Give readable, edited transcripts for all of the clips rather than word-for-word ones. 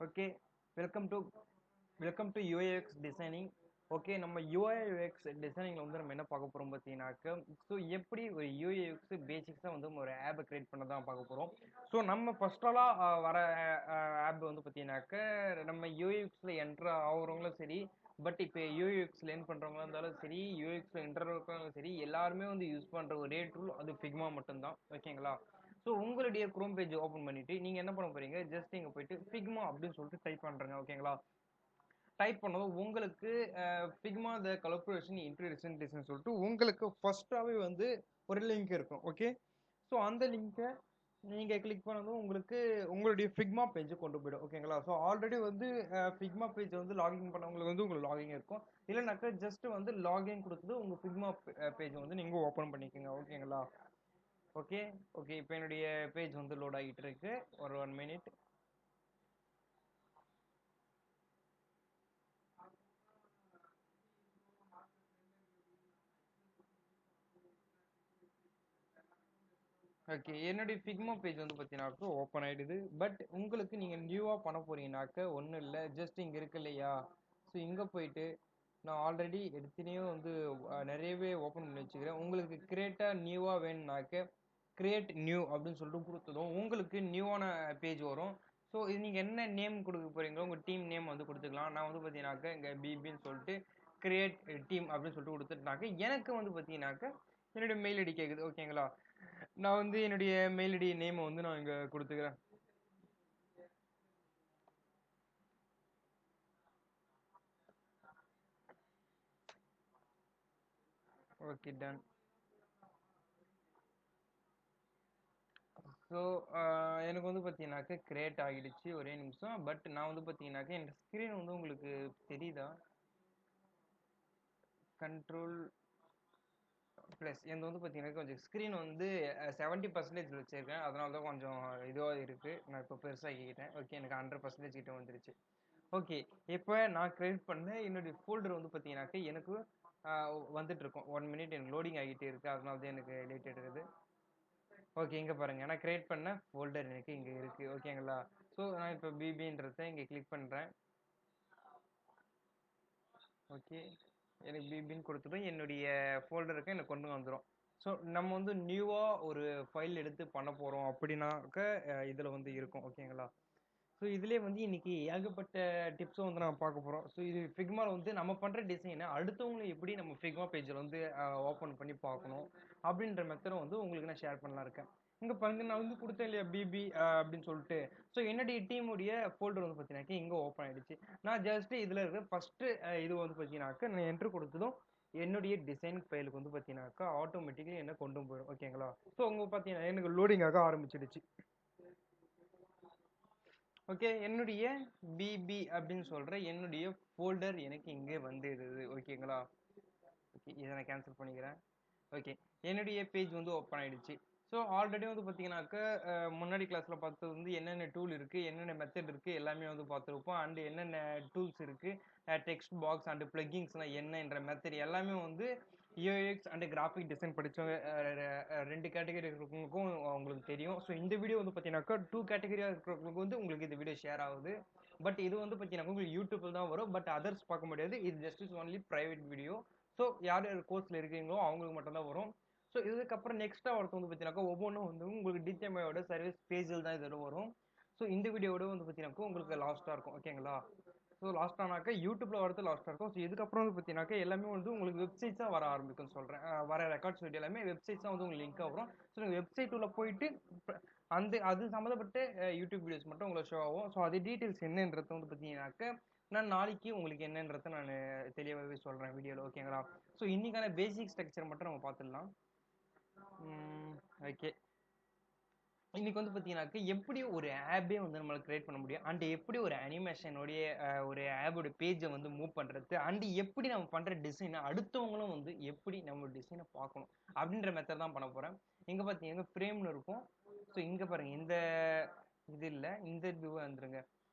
Okay, welcome to welcome to UIX designing. Okay, நம்ம UIX டிசைனிங்ல வந்து நம்ம என்ன பார்க்க போறோம் பார்த்தீங்கன்னாக்க, ஸோ எப்படி ஒரு யூஐஎக்ஸ் பேசிக்ஸாக வந்து ஒரு ஆப்பை கிரியேட் பண்ண தான் பார்க்க போறோம். ஸோ நம்ம ஃபர்ஸ்டாலாக வர ஆப் வந்து பார்த்தீங்கன்னாக்க, நம்ம யூஐஎக்ஸ்ல என்ட்ரு ஆகுறவங்களும் சரி, பட் இப்போ யூஐஎக்ஸ் லேர்ன் பண்றவங்களா இருந்தாலும் சரி, யூஐஎக்ஸ்ல என்ட்ரு இருக்கிறவங்களும் சரி, எல்லாருமே வந்து யூஸ் பண்ற ஒரே டூல் அது ஃபிக்மா மட்டும்தான். ஓகேங்களா? ஸோ உங்களுடைய குரோம் பேஜ் ஓப்பன் பண்ணிட்டு நீங்க என்ன பண்ண போறீங்க, ஜஸ்ட் இங்க போயிட்டு ஃபிக்மா அப்படின்னு சொல்லிட்டு டைப் பண்றேங்க. ஓகேங்களா? டைப் பண்ணதும் உங்களுக்கு ஃபிக்மா த கலபரேஷன் இன்ட்ரோடக்ஷன் டிசைன் சொல்லிட்டு உங்களுக்கு ஃபர்ஸ்டாவே வந்து ஒரு லிங்க் இருக்கும். ஓகே, ஸோ அந்த லிங்கை நீங்க கிளிக் பண்ணதும் உங்களுக்கு உங்களுடைய ஃபிக்மா பேஜ் கொண்டு போயிடும். ஓகேங்களா? ஸோ ஆல்ரெடி வந்து ஃபிக்மா பேஜ் வந்து லாகின் பண்ணவங்களுக்கு வந்து உங்களுக்கு லாகின் இருக்கும். இல்லைனாக்கா ஜஸ்ட் வந்து லாகின் கொடுத்துட்டு உங்க ஃபிக்மா பேஜ் வந்து நீங்க ஓப்பன் பண்ணிக்கோங்க. ஓகேங்களா? ஓகே ஓகே, இப்போ என்னுடைய பேஜ் வந்து லோட் ஆகிட்டு இருக்கு. ஒரு 1 மினிட். ஓகே, என்னுடைய ஃபிக்மா பேஜ் வந்து பார்த்தீங்கன்னாக்க ஓப்பன் ஆயிடுது. பட் உங்களுக்கு நீங்க நியூவா பண்ண போறீங்கன்னாக்க ஒன்றும் இல்லை, ஜஸ்ட் இங்க இருக்கு இல்லையா, ஸோ இங்க போயிட்டு நான் ஆல்ரெடி எடுத்துனே வந்து நிறையவே ஓப்பன் பண்ணி வச்சுக்கிறேன். உங்களுக்கு கிரியேட்டா நியூவா வேணும்னாக்க கிரியேட் நியூ அப்படின்னு சொல்லிட்டு கொடுத்ததும் உங்களுக்கு நியூவான பேஜ் வரும். ஸோ இது நீங்க என்ன நேம் கொடுக்க போறீங்களோ உங்க டீம் நேம் வந்து கொடுத்துக்கலாம். நான் வந்து பார்த்தீங்கன்னாக்க இங்க பிபின்னு சொல்லிட்டு கிரியேட் டீம் அப்படின்னு சொல்லிட்டு கொடுத்துட்டுனாக்க எனக்கு வந்து பார்த்தீங்கன்னாக்க என்னுடைய மெயில் ஐடி கேட்குது. ஓகேங்களா? நான் வந்து என்னுடைய மெயில் ஐடி நேம் வந்து நான் இங்க கொடுத்துக்கிறேன். Okay, ton. ஸோ எனக்கு வந்து பார்த்தீங்கன்னாக்க கிரியேட் ஆகிடுச்சு. ஒரே நிமிஷம். பட் நான் வந்து பார்த்தீங்கன்னாக்க என் ஸ்க்ரீன் வந்து உங்களுக்கு தெரியுதா? கண்ட்ரோல் ப்ளஸ் எந்த வந்து பார்த்தீங்கன்னா கொஞ்சம் ஸ்க்ரீன் வந்து 70% வச்சிருக்கேன். அதனால தான் கொஞ்சம் இதுவாக இருக்கு. நான் இப்போ பெருசாகிக்கிட்டேன். ஓகே, எனக்கு 100% கிட்ட வந்துருச்சு. ஓகே, இப்போ நான் கிரியேட் பண்ண என்னுடைய ஃபோல்டர் வந்து பார்த்தீங்கன்னாக்க எனக்கு வந்துட்டு இருக்கும். 1 மினிட் எனக்கு லோடிங் ஆகிட்டே இருக்கு. அதனால தான் எனக்கு லேட் எடுக்குது. ஓகே, இங்க பாருங்க, நான் கிரியேட் பண்ண ஃபோல்டர் எனக்கு இங்க இருக்கு. ஓகேங்களா? ஸோ நான் இப்போ பிபின்றத இங்க கிளிக் பண்றேன். ஓகே, எனக்கு பிபின்னு கொடுத்துட்டோம். என்னுடைய ஃபோல்டருக்கு எனக்கு கொண்டு வந்துடும். ஸோ நம்ம வந்து நியூவா ஒரு ஃபைல் எடுத்து பண்ண போறோம் அப்படின்னாக்க இதுல வந்து இருக்கும். ஓகேங்களா? ஸோ இதுலேயே வந்து இன்னைக்கு ஏகப்பட்ட டிப்ஸும் வந்து நம்ம பார்க்க போகிறோம். ஸோ இது ஃபிக்மாவில் வந்து நம்ம பண்ணுற டிசைனை அடுத்தவங்களை எப்படி நம்ம ஃபிக்மா பேஜில் வந்து ஓப்பன் பண்ணி பார்க்கணும் அப்படின்ற மெத்தடும் வந்து உங்களுக்கு நான் ஷேர் பண்ணலாம் இருக்கேன். இங்கே பாருங்க, நான் வந்து கொடுத்தேன் இல்லையா பிபி அப்படின்னு சொல்லிட்டு. ஸோ என்னுடைய டீமுடைய ஃபோல்டர் வந்து பார்த்தீங்கன்னாக்கா இங்கே ஓப்பன் ஆயிடுச்சு. நான் ஜஸ்ட் இதில் இருக்க ஃபர்ஸ்ட் இது வந்து பார்த்தீங்கன்னாக்கா நான் என்ட்ரு கொடுத்ததும் என்னுடைய டிசைன் ஃபைலுக்கு வந்து பார்த்தீங்கன்னாக்கா ஆட்டோமேட்டிக்கலி என்ன கொண்டு போயிடும். ஓகேங்களா? ஸோ உங்க பார்த்தீங்கன்னா எனக்கு லோடிங் ஆக ஆரம்பிச்சிடுச்சு. ஓகே, என்னுடைய பிபி அப்படின்னு சொல்ற என்னுடைய ஃபோல்டர் எனக்கு இங்கே வந்துடுது. ஓகேங்களா? ஓகே, இதை நான் கேன்சல் பண்ணிக்கிறேன். ஓகே, என்னுடைய பேஜ் வந்து ஓப்பன் ஆயிடுச்சு. ஸோ ஆல்ரெடி வந்து பார்த்தீங்கன்னாக்க முன்னாடி கிளாஸில் பார்த்தது வந்து என்னென்ன டூல் இருக்குது, என்னென்ன மெத்தட் இருக்குது எல்லாமே வந்து பார்த்துருப்போம். அண்டு என்னென்ன டூல்ஸ் இருக்குது, டெக்ஸ்ட் பாக்ஸ் அண்டு பிளக்கிங்ஸ்லாம் என்னன்ற மெத்தட் எல்லாமே வந்து யூஎக்ஸ் அண்ட் கிராஃபிக் டிசைன் படித்தவங்க 2 கேட்டகரி இருக்கிறவங்களுக்கும் உங்களுக்கு தெரியும். ஸோ இந்த வீடியோ வந்து பார்த்தீங்கன்னாக்கா 2 கேட்டகரியாக இருக்கிறவங்களுக்கு வந்து உங்களுக்கு இந்த வீடியோ ஷேர் ஆகுது. பட் இது வந்து பார்த்தீங்கன்னா உங்களுக்கு யூடியூப்பில் தான் வரும். பட் அதர்ஸ் பார்க்க முடியாது. இது just is only private video. So யார் யார் கோர்ஸில் இருக்கீங்களோ அவங்களுக்கு மட்டும் தான் வரும். ஸோ இதுக்கப்புறம் நெக்ஸ்ட்டாக ஒருத்தர் வந்து பார்த்தீங்கன்னாக்கா ஒவ்வொன்றும் வந்து உங்களுக்கு டிடிஎம்ஐயோட சர்வீஸ் பேஜில் தான் இதோட வரும். ஸோ இந்த வீடியோட வந்து பார்த்தீங்கன்னாக்கா உங்களுக்கு லாஸ்ட்டாக இருக்கும். ஓகேங்களா? ஸோ லாஸ்ட்டானாக்கா யூடியூப்ல வரது லாஸ்ட்டாக இருக்கும். ஸோ இதுக்கப்புறம் வந்து பார்த்தீங்கன்னாக்கா எல்லாமே வந்து உங்களுக்கு வெப்சைட்ஸாக வர ஆரம்பிக்கும்னு சொல்கிறேன். வர ரெக்கார்ட்ஸ் வீடியோ எல்லாமே வெப்சைட்ஸாக வந்து உங்களுக்கு லிங்காக வரும். ஸோ நீங்கள் வெப்சைட் உள்ள போயிட்டு அந்த அது சம்மந்தப்பட்ட யூடியூப் வீடியோஸ் மட்டும் உங்களுக்கு ஷோ ஆகும். ஸோ அது டீட்டெயில்ஸ் என்னன்றது வந்து பார்த்தீங்கன்னாக்கா நான் நாளைக்கு உங்களுக்கு என்னன்றதை நான் தெளிவாகவே சொல்கிறேன் வீடியோவில். ஓகேங்களா? ஸோ இன்னைக்கான பேசிக் ஸ்ட்ரக்சர் மட்டும் நம்ம பார்த்துடலாம். ஓகே, இன்னைக்கு வந்து பார்த்தீங்கன்னாக்க எப்படி ஒரு ஆப்பே வந்து நம்மளால கிரியேட் பண்ண முடியும், அண்ட் எப்படி ஒரு அனிமேஷனுடைய ஒரு ஆப்போட பேஜை வந்து மூவ் பண்ணுறது, அண்ட் எப்படி நம்ம பண்ணுற டிசைனை அடுத்தவங்களும் வந்து எப்படி நம்ம டிசைனை பார்க்கணும் அப்படின்ற மெத்தட் தான் பண்ண போகிறேன். இங்கே பார்த்தீங்கன்னா ஃப்ரேம்னு இருக்கும். ஸோ இங்கே பாருங்கள், இந்த இது இல்லை, இந்த இது வந்துருங்க.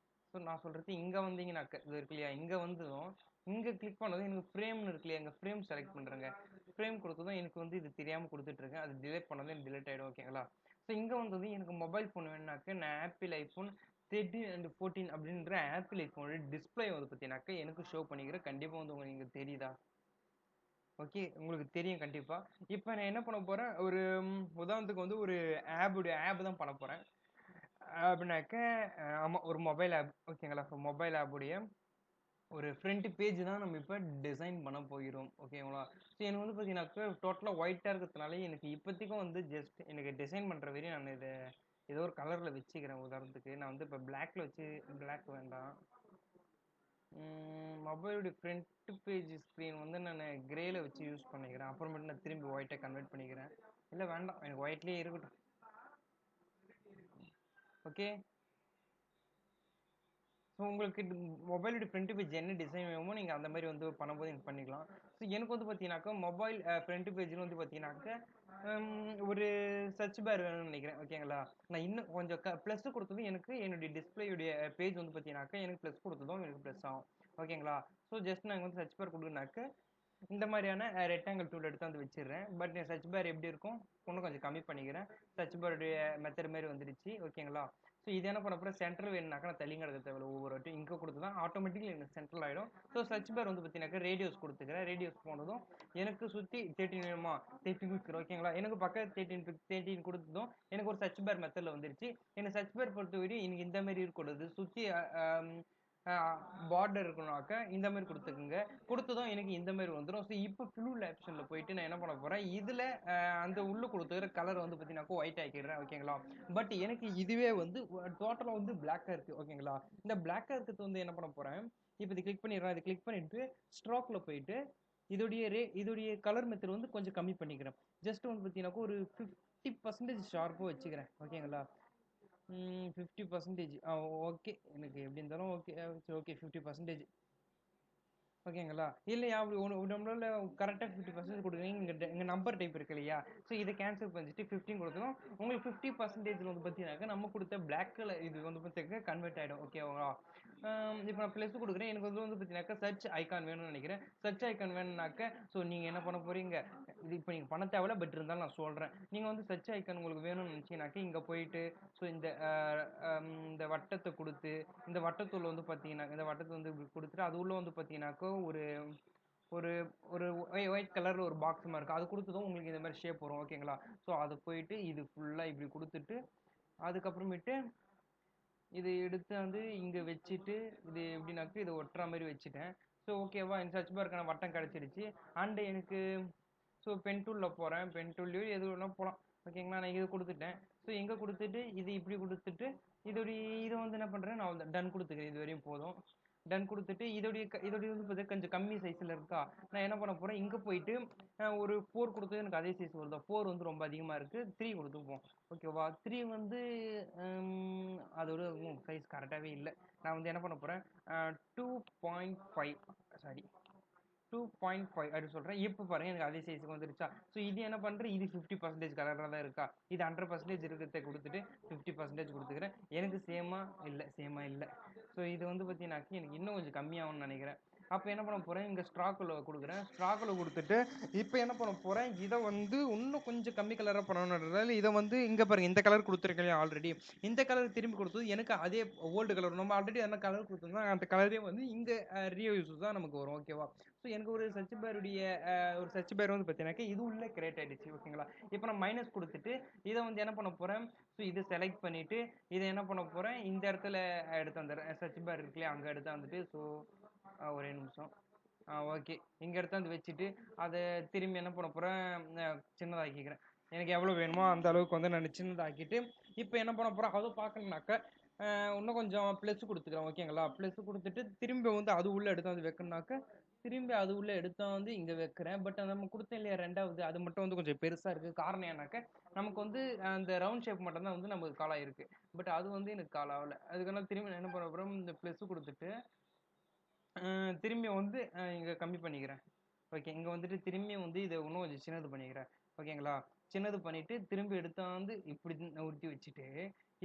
ஸோ நான் சொல்கிறது இங்கே வந்தீங்கன்னாக்க இது இருக்கு இல்லையா, இங்கே வந்ததும் இங்கே கிளிக் பண்ணதும் எனக்கு ஃப்ரேம்னு இருக்கு இல்லையா, எங்கள் ஃப்ரேம் செலக்ட் பண்ணுறேங்க. ஃப்ரேம் கொடுத்ததும் எனக்கு வந்து இது தெரியாமல் கொடுத்துட்ருக்கேன். அது டிலேட் பண்ணதும் எனக்கு டிலேட் ஆகிடும். ஓகேங்களா? ஸோ இங்கே வந்ததும் எனக்கு மொபைல் ஃபோன் வேணுனாக்க நான் ஆப்பிள் ஐஃபோன் 13 அண்ட் 14 அப்படின்ற ஆப்பிள் ஐஃபோனோட டிஸ்பிளே வந்து பார்த்தீங்கன்னாக்கா எனக்கு ஷோ பண்ணிக்கிறேன். கண்டிப்பாக வந்து உங்களுக்கு தெரியுதா? ஓகே, உங்களுக்கு தெரியும் கண்டிப்பா. இப்போ நான் என்ன பண்ண போறேன், ஒரு உதாரணத்துக்கு வந்து ஒரு ஆப் தான் பண்ண போறேன். அப்படின்னாக்க ஆமா, ஒரு மொபைல் ஆப் ஓகேங்களா. மொபைல் ஆப்புடைய ஒரு ஃப்ரண்ட் பேஜ் தான் நம்ம இப்போ டிசைன் பண்ண போகிறோம் ஓகேங்களா. ஸோ எனக்கு வந்து பார்த்தீங்கன்னாக்கா டோட்டலாக ஒயிட்டாக இருக்கிறதுனால எனக்கு இப்போதைக்கும் வந்து ஜஸ்ட் எனக்கு டிசைன் பண்ணுற வரையும் நான் இதை ஏதோ ஒரு கலரில் வச்சுக்கிறேன். உதாரணத்துக்கு நான் வந்து இப்போ பிளாக்ல வச்சு, பிளாக் வேண்டாம். மொபைலுடைய ஃப்ரண்ட் பேஜ் ஸ்க்ரீன் வந்து நான் கிரேல வச்சு யூஸ் பண்ணிக்கிறேன். அப்புறமேட்டு நான் திரும்பி ஒயிட்டை கன்வெர்ட் பண்ணிக்கிறேன். இல்லை வேண்டாம், எனக்கு ஒயிட்லேயே இருக்கட்டும். ஓகே, ஸோ உங்களுக்கு மொபைலோட ஃப்ரண்ட் பேஜ் என்ன டிசைன் வேணுமோ நீங்கள் அந்த மாதிரி வந்து பண்ணும்போது நீங்கள் பண்ணிக்கலாம். ஸோ எனக்கு வந்து பார்த்தீங்கன்னாக்கா மொபைல் ஃப்ரண்ட் பேஜில் வந்து பார்த்தீங்கன்னாக்கா ஒரு சர்ச் பார் வேணும்னு நினைக்கிறேன் ஓகேங்களா. நான் இன்னும் கொஞ்சம் ப்ளஸ் கொடுத்ததும் எனக்கு என்னுடைய டிஸ்பிளேயுடைய பேஜ் வந்து பார்த்தீங்கன்னாக்கா எனக்கு ப்ளஸ் கொடுத்ததும் எனக்கு ப்ளஸ் ஆகும் ஓகேங்களா. ஸோ ஜஸ்ட் நான் வந்து சர்ச் பார் கொடுக்குனாக்க இந்த மாதிரியான ரெக்டாங்கிள் டூல் எடுத்து வந்து வச்சிடுறேன். பட் என் சர்ச் பார் எப்படி இருக்கும் இன்னும் கொஞ்சம் கம்மி பண்ணிக்கிறேன். சர்ச் பாருடைய மெத்தட் மாதிரி வந்துடுச்சு ஓகேங்களா. ஸோ இது என்ன பண்ண போகிறேன், சென்ட்ரல் வேணுனாக்கா நான் தள்ளி கிடக்க தேவையில்ல, ஒவ்வொரு வாட்டி இங்கே கொடுத்து தான் ஆட்டோமேட்டிக்கலி எனக்கு சென்ட்ரல் ஆகிடும். ஸோ சர்ச் பார் வந்து பார்த்தீங்கன்னாக்கா ரேடியோஸ் கொடுத்துக்கிறேன். ரேடியோஸ் போனதும் எனக்கு சுற்றி 13 வேணுமா 13 கொடுக்குறேன் ஓகேங்களா. எனக்கு பக்கம் 13 கொடுத்ததும் எனக்கு ஒரு சர்ச் பார் மெத்தடில் வந்துருச்சு. எனக்கு சர்ச் பார் பொறுத்த வரையும் எனக்கு இந்த மாதிரி இருக்கக்கூடாது, சுற்றி பார்டர் இருக்கணும்னாக்க இந்த மாதிரி கொடுத்துக்குங்க. கொடுத்ததும் எனக்கு இந்த மாதிரி வந்துடும். ஸோ இப்போ ஃப்ளூல் ஆப்ஷனில் போயிட்டு நான் என்ன பண்ண போகிறேன், இதில் அந்த உள்ள கொடுத்துக்கிற கலர் வந்து பார்த்தீங்கன்னாக்கா ஒயிட் ஆக்கிடுறேன் ஓகேங்களா. பட் எனக்கு இதுவே வந்து டோட்டலாக வந்து பிளாக்காக இருக்குது ஓகேங்களா. இந்த பிளாக்காக இருக்கிறது வந்து என்ன பண்ண போகிறேன், இப்போ இது கிளிக் பண்ணிடுறேன். இது கிளிக் பண்ணிட்டு ஸ்ட்ரோக்கில் போயிட்டு இதோடைய கலர் மெத்தட் வந்து கொஞ்சம் கம்மி பண்ணிக்கிறேன். ஜஸ்ட் வந்து பார்த்தீங்கன்னாக்கா ஒரு 50% ஷார்ப்பாக வச்சுக்கிறேன் ஓகேங்களா. 50% ஓகே, எனக்கு எப்படி இருந்தாலும் ஓகே. ஓகே 50% ஓகேங்களா. இல்லையா அப்படி நம்மளால கரெக்டாக 50% கொடுக்குறீங்க. இங்கே நம்பர் டைப் இருக்கு இல்லையா. ஸோ இதை கேன்சல் பண்ணிட்டு 15 கொடுக்கணும். உங்களுக்கு 50% வந்து பார்த்தீங்கன்னாக்கா நம்ம கொடுத்த பிளாக் கலர் இது வந்து பார்த்தீங்கன்னா கன்வெர்ட் ஆகிடும் ஓகேவா. இப்போ நான் ப்ளஸ் கொடுக்குறேன். எனக்கு வந்து பார்த்தீங்கன்னாக்கா சர்ச் ஐக்கான் வேணும்னு நினைக்கிறேன். சர்ச் ஐக்கான் வேணும்னாக்க ஸோ நீங்கள் என்ன பண்ண போறீங்க, இது இப்போ நீங்கள் பண்ண தேவையில்ல, பட் இருந்தாலும் நான் சொல்கிறேன். நீங்கள் வந்து சர்ச் ஐக்கான் உங்களுக்கு வேணும்னு நினச்சிங்கனாக்கா இங்கே போயிட்டு ஸோ இந்த வட்டத்தை கொடுத்து இந்த வட்டத்தூள் வந்து பார்த்தீங்கன்னா இந்த வட்டத்தை வந்து இப்படி கொடுத்துட்டு அது உள்ள வந்து பார்த்தீங்கன்னாக்கா ஒரு ஒரு ஒரு ஒயிட் கலரில் ஒரு பாக்ஸ் மாதிரி இருக்கும். அது கொடுத்ததும் உங்களுக்கு இந்த மாதிரி ஷேப் வரும் ஓகேங்களா. ஸோ அது போயிட்டு இது ஃபுல்லாக இப்படி கொடுத்துட்டு அதுக்கப்புறமேட்டு இது எடுத்து வந்து இங்கே வச்சுட்டு இது எப்படின்னாக்கா இதை ஒட்டுற மாதிரி வச்சுட்டேன். ஸோ ஓகேவா, இந்த சர்ச் பார்க்கான வட்டம் கிடச்சிருச்சு. அண்டு எனக்கு ஸோ பென் டூலில் போகிறேன். பென் டூல்லையும் எது வேணால் போகலாம் ஓகேங்களா. நான் இது கொடுத்துட்டேன். ஸோ எங்கே கொடுத்துட்டு இது இப்படி கொடுத்துட்டு இதை வந்து என்ன பண்ணுறேன், நான் டன் கொடுத்துக்கிறேன். இது வரையும் போதும். டன் கொடுத்துட்டு இதோடைய வந்து பார்த்தீங்கன்னா கொஞ்சம் கம்மி சைஸில் இருக்கா. நான் என்ன பண்ண போகிறேன், இங்கே போயிட்டு ஒரு 4 கொடுத்து எனக்கு அதே சைஸ் வருதா. 4 வந்து ரொம்ப அதிகமாக இருக்குது, 3 கொடுத்துப்போம் ஓகேவா. 3 வந்து அதோட சைஸ் கரெக்டாகவே இல்லை. நான் வந்து என்ன பண்ண போகிறேன் 2.5 சாரி 2.5 அப்படின்னு சொல்கிறேன். இப்போ பாருங்க எனக்கு அதே சைஸுக்கு வந்துருச்சா. ஸோ இது என்ன பண்ணுறேன், இது 50% கலராக தான் இருக்கா. இது 100% இருக்கிறத கொடுத்துட்டு 50% கொடுத்துக்கிறேன். எனக்கு சேமா இல்லை. ஸோ இது வந்து பார்த்தீங்கன்னாக்கா எனக்கு இன்னும் கொஞ்சம் கம்மியாகும்னு நினைக்கிறேன். அப்போ என்ன பண்ண போகிறேன், இங்கே ஸ்ட்ராக்கில் கொடுக்குறேன். ஸ்ட்ராக்கில் கொடுத்துட்டு இப்போ என்ன பண்ண போகிறேன், இதை வந்து இன்னும் கொஞ்சம் கம்மி கலராக பண்ணணுன்றதால இதை வந்து இங்கே பாருங்க இந்த கலர் கொடுத்துருக்கேன் ஆல்ரெடி. இந்த கலர் திரும்பி கொடுத்தது எனக்கு அதே ஓல்டு கலர். நம்ம ஆல்ரெடி என்ன கலர் கொடுத்துருந்தோம் அந்த கலரே வந்து இங்கே ரீயூஸ் தான் நமக்கு வரும் ஓகேவா. ஸோ எனக்கு ஒரு சர்ச் பேர் வந்து பார்த்தீங்கன்னாக்கா இது உள்ள கிரியேட் ஆகிடுச்சு ஓகேங்களா. இப்போ நான் மைனஸ் கொடுத்துட்டு இதை வந்து என்ன பண்ண போகிறேன், ஸோ இதை செலக்ட் பண்ணிவிட்டு இதை என்ன பண்ண போகிறேன், இந்த இடத்துல எடுத்து வந்துடுறேன். சர்ச் பார் இருக்குல்லையா அங்கே எடுத்து வந்துட்டு ஸோ ஒரே நிமிஷம் ஓகே இங்கே எடுத்து வந்து வச்சுட்டு அதை திரும்பி என்ன பண்ண போகிறேன் சின்னதாக்கிக்கிறேன். எனக்கு எவ்வளோ வேணுமோ அந்த அளவுக்கு வந்து நான் சின்னதாக்கிட்டு இப்போ என்ன பண்ண போகிறேன் அதுவும் பார்க்கணுனாக்கா இன்னும் கொஞ்சம் ப்ளஸ் கொடுத்துக்கிறேன் ஓகேங்களா. ப்ளஸ் கொடுத்துட்டு திரும்பி வந்து அது உள்ளே எடுத்து வந்து வைக்கணுனாக்க திரும்பி அது உள்ளே எடுத்தா வந்து இங்கே வைக்கிறேன். பட் நம்ம கொடுத்தேன் இல்லையா ரெண்டாவது, அது மட்டும் வந்து கொஞ்சம் பெருசாக இருக்குது. காரணம் ஏன்னாக்க நமக்கு வந்து அந்த ரவுண்ட் ஷேப் மட்டும் தான் வந்து நமக்கு கால் ஆகிருக்கு. பட் அது வந்து எனக்கு கால் ஆகலை. அதுக்கான திரும்பி என்ன பண்ண போகிறோம், இந்த ப்ளஸ் கொடுத்துட்டு திரும்பி வந்து இங்கே கம்மி பண்ணிக்கிறேன். ஓகே இங்கே வந்துட்டு திரும்பி வந்து இதை இன்னும் கொஞ்சம் சின்னது பண்ணிக்கிறேன் ஓகேங்களா. சின்னது பண்ணிவிட்டு திரும்பி எடுத்தா வந்து இப்படி உருட்டி வச்சுட்டு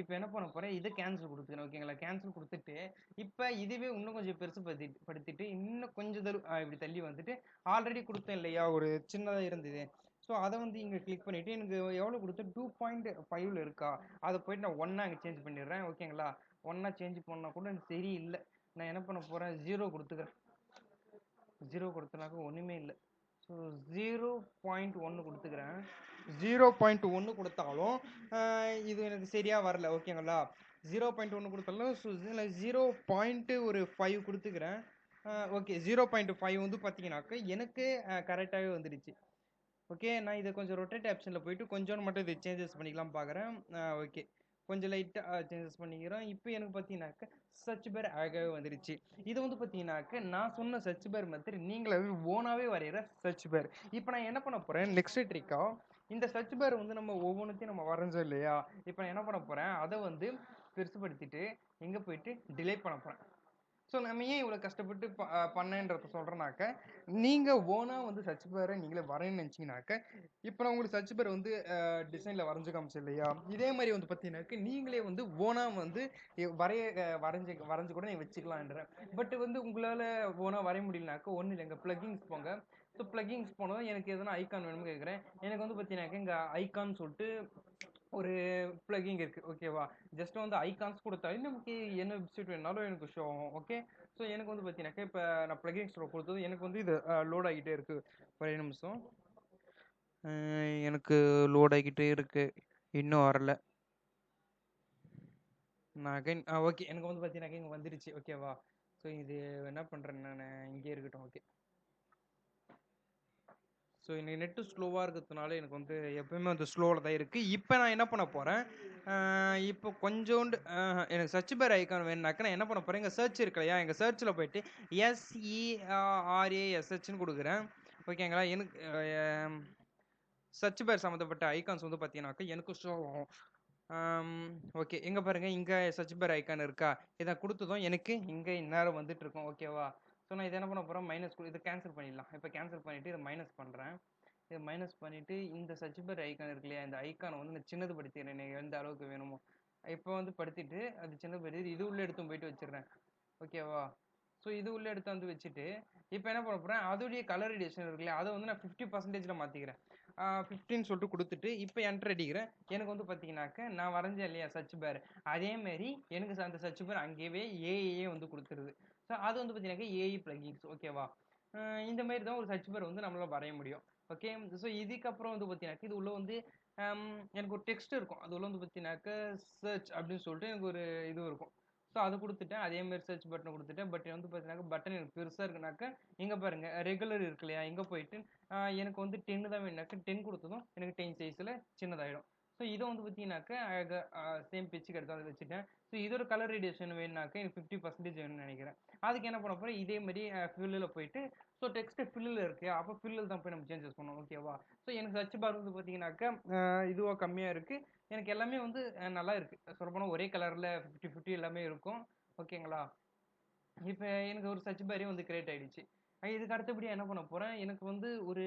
இப்போ என்ன பண்ண போகிறேன், இதை கேன்சல் கொடுத்துக்கிறேன் ஓகேங்களா. கேன்சல் கொடுத்துட்டு இப்போ இதுவே இன்னும் கொஞ்சம் பெருசு படுத்திட்டு இன்னும் கொஞ்சம் இப்படி தள்ளி வந்துட்டு ஆல்ரெடி கொடுத்தேன் இல்லையா ஒரு சின்னதாக இருந்தது. ஸோ அதை வந்து இங்கே கிளிக் பண்ணிவிட்டு எனக்கு எவ்வளோ கொடுத்து 2.5 இருக்கா, அதை போயிட்டு நான் 1 அங்கே சேஞ்ச் பண்ணிடுறேன் ஓகேங்களா. ஒன்றா சேஞ்ச் பண்ணால் கூட எனக்கு சரியில்லை. நான் என்ன பண்ண போகிறேன், 0 கொடுத்துக்கிறேன். 0 கொடுத்தனாக்க ஒன்றுமே இல்லை. ஸோ 0.1 கொடுத்துக்கிறேன். 0.1 கொடுத்தாலும் இது எனக்கு சரியாக வரல. ஓகேங்களா, 0.1 கொடுத்தாலும் ஸோ 0.5 கொடுத்துக்கிறேன். ஓகே, 0.5 வந்து பார்த்தீங்கன்னாக்க எனக்கு கரெக்டாகவே வந்துடுச்சு. ஓகே, நான் இதை கொஞ்சம் ரொட்டேட் ஆப்ஷனில் போயிட்டு கொஞ்சோண்டு மட்டும் இதை சேஞ்சஸ் பண்ணிக்கலாம் பார்க்குறேன். ஓகே, கொஞ்சம் லைட்டாக சேஞ்சஸ் பண்ணிக்கிறோம். இப்போ எனக்கு பார்த்தீங்கன்னாக்க சர்ச் பேர் அழகாகவே வந்துடுச்சு. இது வந்து பார்த்தீங்கன்னாக்க நான் சொன்ன சர்ச் பேர் மெத்தட் நீங்களாவே ஓனாகவே வரைகிற சர்ச் பேர். இப்போ நான் என்ன பண்ண போகிறேன், நெக்ஸ்ட் ட்ரிக்காக இந்த சர்ச் பேர் வந்து நம்ம ஒவ்வொன்றுத்தையும் நம்ம வரைஞ்சோம் இல்லையா, இப்போ நான் என்ன பண்ண போகிறேன், அதை வந்து பெருசுப்படுத்திட்டு எங்கே போயிட்டு டிலேட் பண்ண போகிறேன். ஸோ நம்ம ஏன் இவ்வளோ கஷ்டப்பட்டு பண்ணேன்றத சொல்கிறேன்னாக்க, நீங்கள் ஓனாக வந்து சர்ச் பேரை நீங்களே வரையணும்னு நினச்சிங்கனாக்க, இப்போ நான் உங்களுக்கு சர்ச் பேர் வந்து டிசைனில் வரைஞ்சி காமிச்சு இல்லையா, இதே மாதிரி வந்து பார்த்தீங்கன்னாக்க நீங்களே வந்து ஓனாக வந்து வரைஞ்சி கூட நீங்கள் வச்சுக்கலான்றேன். பட் வந்து உங்களால் ஓனாக வரைய முடியலனாக்க ஒன்றும் இல்லைங்க, ப்ளகிங்ஸ் போங்க. ஸோ ப்ளகிங்ஸ் போனதும் எனக்கு எதனா ஐக்கான் வேணும்னு கேட்குறேன். எனக்கு வந்து பார்த்தீங்கன்னாக்க இங்கே ஐக்கான் சொல்லிட்டு ஒரு பிளகிங் இருக்கு. ஓகேவா, ஜஸ்ட் வந்து ஐகான்ஸ் கொடுத்தாலே நமக்கு என்ன வெப்சைட் வேணாலும் எனக்கு ஷோ ஆகும். ஓகே, ஸோ எனக்கு வந்து பார்த்தீங்கன்னாக்கா இப்போ நான் பிளகிங்ஸ் கொடுத்தது எனக்கு வந்து இது லோட் ஆகிட்டே இருக்கு. ஒரே நிமிஷம், எனக்கு லோட் ஆகிக்கிட்டே இருக்கு, இன்னும் வரல. நான் அகைன் ஓகே, எனக்கு வந்து பார்த்தீங்கன்னாக்கா இங்கே வந்துடுச்சு. ஓகேவா, ஸோ இது என்ன பண்ணுறேன் நான் இங்கே இருக்கட்டும். ஓகே, ஸோ எனக்கு நெட்டு ஸ்லோவாக இருக்கிறதுனால எனக்கு வந்து எப்பவுமே வந்து ஸ்லோவில் தான் இருக்குது. இப்போ நான் என்ன பண்ண போகிறேன், இப்போ கொஞ்சோண்டு எனக்கு சர்ச் பேர் ஐக்கான் வேணுனாக்கா நான் என்ன பண்ண போகிறேன், எங்கள் சர்ச் இருக்கு இல்லையா, எங்கள் சர்ச்சில் போயிட்டு SERASHன்னு கொடுக்குறேன். ஓகேங்களா, எனக்கு சர்ச் பேர் சம்மந்தப்பட்ட ஐக்கான்ஸ் வந்து பார்த்தீங்கன்னாக்கா எனக்கு ஷோ ஆகும். ஓகே, எங்கே பாருங்கள், இங்கே சர்ச் பேர் ஐக்கான் இருக்கா, இதை கொடுத்ததும் எனக்கு இங்கே இந்நேரம் வந்துட்டு இருக்கோம். ஓகேவா, ஸோ நான் இதை என்ன பண்ண போகிறேன், மைனஸ் இதை கேன்சல் பண்ணிடலாம். இப்போ கேன்சல் பண்ணிவிட்டு இதை மைனஸ் பண்ணுறேன். இதை மைனஸ் பண்ணிவிட்டு இந்த சர்ச் பேர் ஐக்கான் இருக்கு இல்லையா, இந்த ஐக்கானை வந்து நான் சின்னது படுத்திடுறேன், எனக்கு எந்த அளவுக்கு வேணுமோ. இப்போ வந்து படுத்திட்டு அது சின்னது இது உள்ளே எடுத்து போயிட்டு வச்சிடுறேன். ஓகேவா, ஸோ இது உள்ளே எடுத்து வந்து வச்சுட்டு இப்போ என்ன பண்ண போகிறேன், அதோடைய கலர் எடிஷன் இருக்கு இல்லையா, அதை வந்து நான் 50% மாற்றிக்கிறேன். 15 சொல்லிட்டு கொடுத்துட்டு இப்போ என்டர் அடிக்கிறேன். எனக்கு வந்து பார்த்தீங்கன்னாக்க நான் வரைஞ்சேன் இல்லையா சர்ச் பேர், அதேமாரி எனக்கு அந்த சர்ச் பேர் அங்கேயே ஏஐயே வந்து கொடுத்துருது. ஸோ அது வந்து பார்த்தீங்கன்னாக்க ஏஐ பிளகிங்ஸ். ஓகேவா, இந்த மாதிரி தான் ஒரு சர்ச் பேர் வந்து நம்மளால் வரைய முடியும். ஓகே, ஸோ இதுக்கப்புறம் வந்து பார்த்தீங்கன்னாக்க இது உள்ள வந்து எனக்கு ஒரு டெக்ஸ்ட் இருக்கும். அது உள்ள வந்து பார்த்தீங்கன்னாக்க சர்ச் அப்படின்னு சொல்லிட்டு எனக்கு ஒரு இது இருக்கும். ஸோ அது கொடுத்துட்டேன், அதேமாதிரி சர்ச் பட்டனை கொடுத்துட்டேன். பட் வந்து பார்த்தீங்கன்னா பட்டன் எனக்கு பெருசாக இருக்குனாக்கா இங்கே பாருங்கள் ரெகுலர் இருக்கு இல்லையா, இங்கே போயிட்டு எனக்கு வந்து 10 தான் வேணுனாக்கா 10 கொடுத்ததும் எனக்கு 10 சைஸில் சின்னதாகிடும். ஸோ இதை வந்து பார்த்தீங்கன்னாக்கா சேம் பிச்சுக்கு எடுத்து அதை வச்சுட்டேன். ஸோ இதோட கலர் ரேடியேஷன் வேணுனாக்கா எனக்கு 50% வேணும்னு நினைக்கிறேன். அதுக்கு என்ன பண்ண போகிறேன், இதே மாதிரி ஃபில்லில் போயிட்டு ஸோ டெக்ஸ்ட்டு ஃபில்லில் இருக்கு, அப்போ ஃபில்லில் தான் போய் நம்ம சேஞ்சஸ் பண்ணணும். ஓகேவா, ஸோ எனக்கு சர்ச் பார் வந்து பார்த்தீங்கன்னாக்கா இதுவாக கம்மியாக இருக்குது, எனக்கு எல்லாமே வந்து நல்லா இருக்குது. சொல்லப்போனால் ஒரே கலரில் 50-50 எல்லாமே இருக்கும். ஓகேங்களா, இப்போ எனக்கு ஒரு சர்ச் பாரே வந்து கிரியேட் ஆகிடுச்சு. இதுக்கு அடுத்தபடியாக என்ன பண்ண போகிறேன், எனக்கு வந்து ஒரு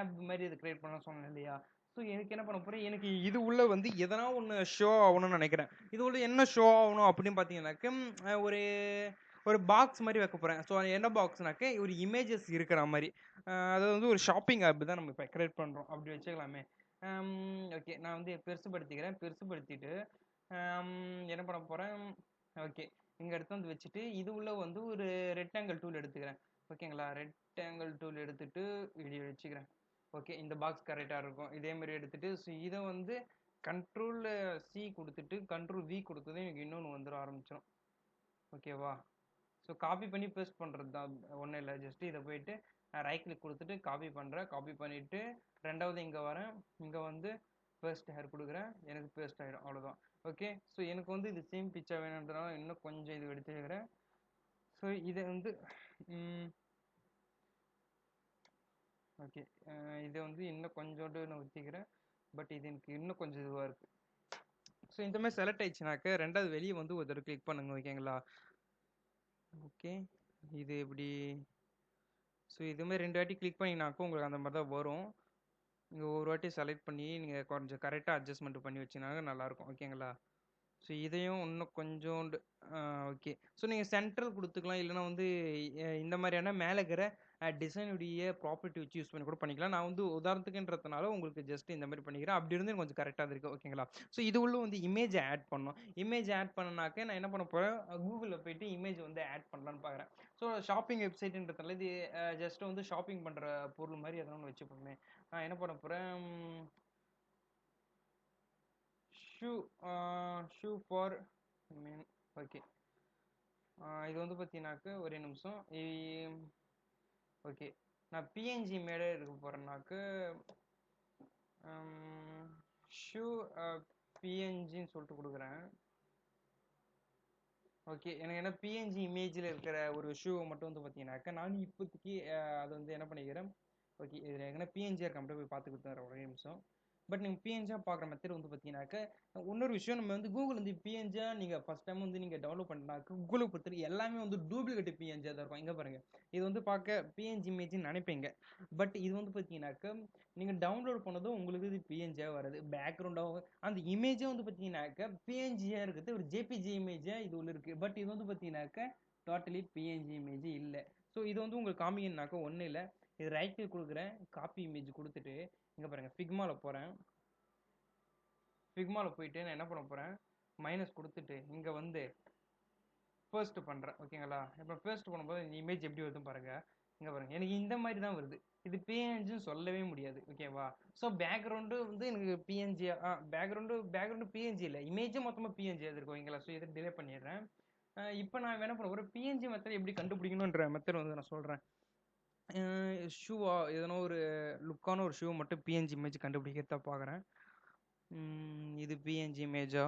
ஆப் மாதிரி இது கிரியேட் பண்ண சொன்னேன் இல்லையா, ஸோ எனக்கு என்ன பண்ண போகிறேன், எனக்கு இது உள்ள வந்து எதனா ஒன்று ஷோ ஆகணும்னு நினைக்கிறேன். இது உள்ள என்ன ஷோ ஆகணும் அப்படின்னு பார்த்தீங்கன்னாக்க ஒரு ஒரு பாக்ஸ் மாதிரி வைக்க போகிறேன். ஸோ என்ன பாக்ஸ்னாக்க ஒரு இமேஜஸ் இருக்கிற மாதிரி, அதாவது வந்து ஒரு ஷாப்பிங் ஆப் தான் நம்ம இப்போ கிரியேட் பண்ணுறோம் அப்படி வச்சுக்கலாமே. ஓகே, நான் வந்து பெருசுபடுத்திக்கிறேன். பெருசுபடுத்திட்டு என்ன பண்ண போகிறேன், ஓகே இங்கே எடுத்து வந்து வச்சுட்டு இது உள்ள வந்து ஒரு ரெக்டாங்கிள் டூல் எடுத்துக்கிறேன். ஓகேங்களா, ரெக்டாங்கிள் டூல் எடுத்துட்டு வீடியோ வச்சுக்கிறேன். ஓகே, இந்த பாக்ஸ் கரெக்டாக இருக்கும். இதே மாதிரி எடுத்துட்டு ஸோ இதை வந்து Ctrl+C கொடுத்துட்டு Ctrl+V கொடுத்ததும் எனக்கு இன்னொன்று வந்துட ஆரம்பிச்சிடும். ஓகேவா, ஸோ காப்பி பண்ணி பேஸ்ட் பண்ணுறது தான், ஒன்றும் இல்லை. ஜஸ்ட் இதை போயிட்டு ரைட் கிளிக் கொடுத்துட்டு காப்பி பண்ணுறேன். காப்பி பண்ணிவிட்டு ரெண்டாவது இங்கே வரேன், இங்கே வந்து பேஸ்ட் ஹேர் கொடுக்குறேன், எனக்கு பேஸ்ட் ஆகிடும், அவ்வளோதான். ஓகே, ஸோ எனக்கு வந்து இது சேம் பிக்சர் வேணுன்றதுனால இன்னும் கொஞ்சம் இது எடுத்துக்கிறேன். ஸோ இதை வந்து ஓகே, இதை வந்து இன்னும் கொஞ்சோண்டு நான் ஊற்றிக்கிறேன். பட் இது எனக்கு இன்னும் கொஞ்சம் இதுவாக இருக்குது. ஸோ இந்த மாதிரி செலக்ட் ஆயிடுச்சுனாக்க ரெண்டாவது வெளியே வந்து ஒரு தடவை கிளிக் பண்ணுங்க. ஓகேங்களா, ஓகே இது எப்படி, ஸோ இதுமாதிரி 2 வாட்டி கிளிக் பண்ணிங்கனாக்கும் உங்களுக்கு அந்த மாதிரி தான் வரும். நீங்கள் ஒரு வாட்டி செலக்ட் பண்ணி நீங்கள் கொஞ்சம் கரெக்டாக அட்ஜஸ்ட்மெண்ட் பண்ணி வச்சிங்கனாக்க நல்லாயிருக்கும். ஓகேங்களா, ஸோ இதையும் இன்னும் கொஞ்சோண்டு ஓகே. ஸோ நீங்கள் சென்ட்ரல் கொடுத்துக்கலாம், இல்லைனா வந்து இந்த மாதிரியான மேலே இருக்கிற டிசைனுடைய ப்ராப்பர்ட்டி வச்சு யூஸ் பண்ணி கூட பண்ணிக்கலாம். நான் வந்து உதாரணத்துக்குன்றதுனால உங்களுக்கு ஜஸ்ட் இந்த மாதிரி பண்ணிக்கிறேன். அப்படி இருந்து கொஞ்சம் கரெக்டாக இருக்குது ஓகேங்களா. ஸோ இது உள்ள வந்து இமேஜ் ஆட் பண்ணணும். இமேஜ் ஆட் பண்ணனாக்க நான் என்ன பண்ண போகிறேன், கூகுளில் போயிட்டு இமேஜ் வந்து ஆட் பண்ணலான்னு பார்க்குறேன். ஸோ ஷாப்பிங் வெப்சைட்டுன்றதுனால இது ஜஸ்ட் வந்து ஷாப்பிங் பண்ணுற பொருள் மாதிரி எதனா ஒன்று வச்சுப்போமே. நான் என்ன பண்ண போகிறேன், shoe shoe for men. Okay. இது வந்து பார்த்தீங்கன்னாக்க ஒரே நிமிஷம். ஓகே, நான் பிஎன்ஜி மேலே இருக்க போகிறேன்னாக்க ஷூ பிஎன்ஜின்னு சொல்லிட்டு கொடுக்குறேன். ஓகே, எனக்கு என்ன பிஎன்ஜி இமேஜில் இருக்கிற ஒரு ஷூவை மட்டும் வந்து பார்த்தீங்கன்னாக்க நான் இப்போதைக்கு அது வந்து என்ன பண்ணிக்கிறேன். ஓகே, இதில் எங்கன்னா பிஎன்ஜியாக இருக்க மட்டும் போய் பார்த்து கொடுத்துறேன் ஒரே நிமிஷம். பட் நீங்கள் பிஎன்ஜியாக பார்க்குற மெத்தட் வந்து பார்த்தீங்கன்னாக்க இன்னொரு விஷயம், நம்ம வந்து கூகுள் வந்து பிஎன்ஜியாக நீங்கள் ஃபஸ்ட் டைம் வந்து நீங்கள் டெவலப் பண்ணாக்க கூகுளை பொறுத்தவரை எல்லாமே வந்து டூப்ளிகேட் பிஎன்ஜியாக தான் இருக்கும். இங்கே பாருங்கள், இது வந்து பார்க்க பிஎன்ஜி இமேஜ்னு நினைப்பீங்க. பட் இது வந்து பார்த்தீங்கன்னாக்க நீங்கள் டவுன்லோட் பண்ணதும் உங்களுக்கு இது பிஎன்ஜியாக வருது. பேக்ரவுண்டாக அந்த இமேஜே வந்து பார்த்தீங்கன்னாக்க பிஎன்ஜியாக இருக்குது, ஒரு ஜேபிஜி இமேஜாக இது உள்ள இருக்குது. பட் இது வந்து பார்த்தீங்கன்னாக்க டோட்டலி பிஎன்ஜி இமேஜ் இல்லை. ஸோ இது வந்து உங்களுக்கு காமிக்கணுனாக்க ஒன்றும் இல்லை, இது ரைட் கிளிக் கொடுக்குறேன், காப்பி இமேஜ் கொடுத்துட்டு இங்கே பாருங்கள் ஃபிக்மாவில் போகிறேன். ஃபிக்மாவில் போயிட்டு நான் என்ன பண்ண போகிறேன், மைனஸ் கொடுத்துட்டு இங்கே வந்து ஃபர்ஸ்ட் பண்ணுறேன் ஓகேங்களா. இப்போ ஃபர்ஸ்ட் பண்ணும்போது இந்த இமேஜ் எப்படி வருதுன்னு பாருங்கள். இங்கே பாருங்கள், எனக்கு இந்த மாதிரி தான் வருது. இது பிஎன்ஜின்னு சொல்லவே முடியாது ஓகேவா. ஸோ பேக்ரவுண்டு வந்து எனக்கு பிஎன்ஜி பேக்ரவுண்டு பிஎன்ஜி இல்லை, இமேஜும் மொத்தமாக பிஎன்ஜி இருக்கும் ஓகேங்களா. ஸோ இதை டிலே பண்ணிடுறேன். இப்போ நான் என்ன பண்ண போகிறேன், பிஎன்ஜி மெத்தட் எப்படி கண்டுபிடிக்கணுன்ற மெத்தட் வந்து நான் சொல்கிறேன். ஷூவா எதனா ஒரு லுக்கான ஒரு ஷூ மட்டும் பிஎன்ஜி இமேஜ் கண்டுபிடிக்கிறத பார்க்குறேன். இது பிஎன்ஜி இமேஜா?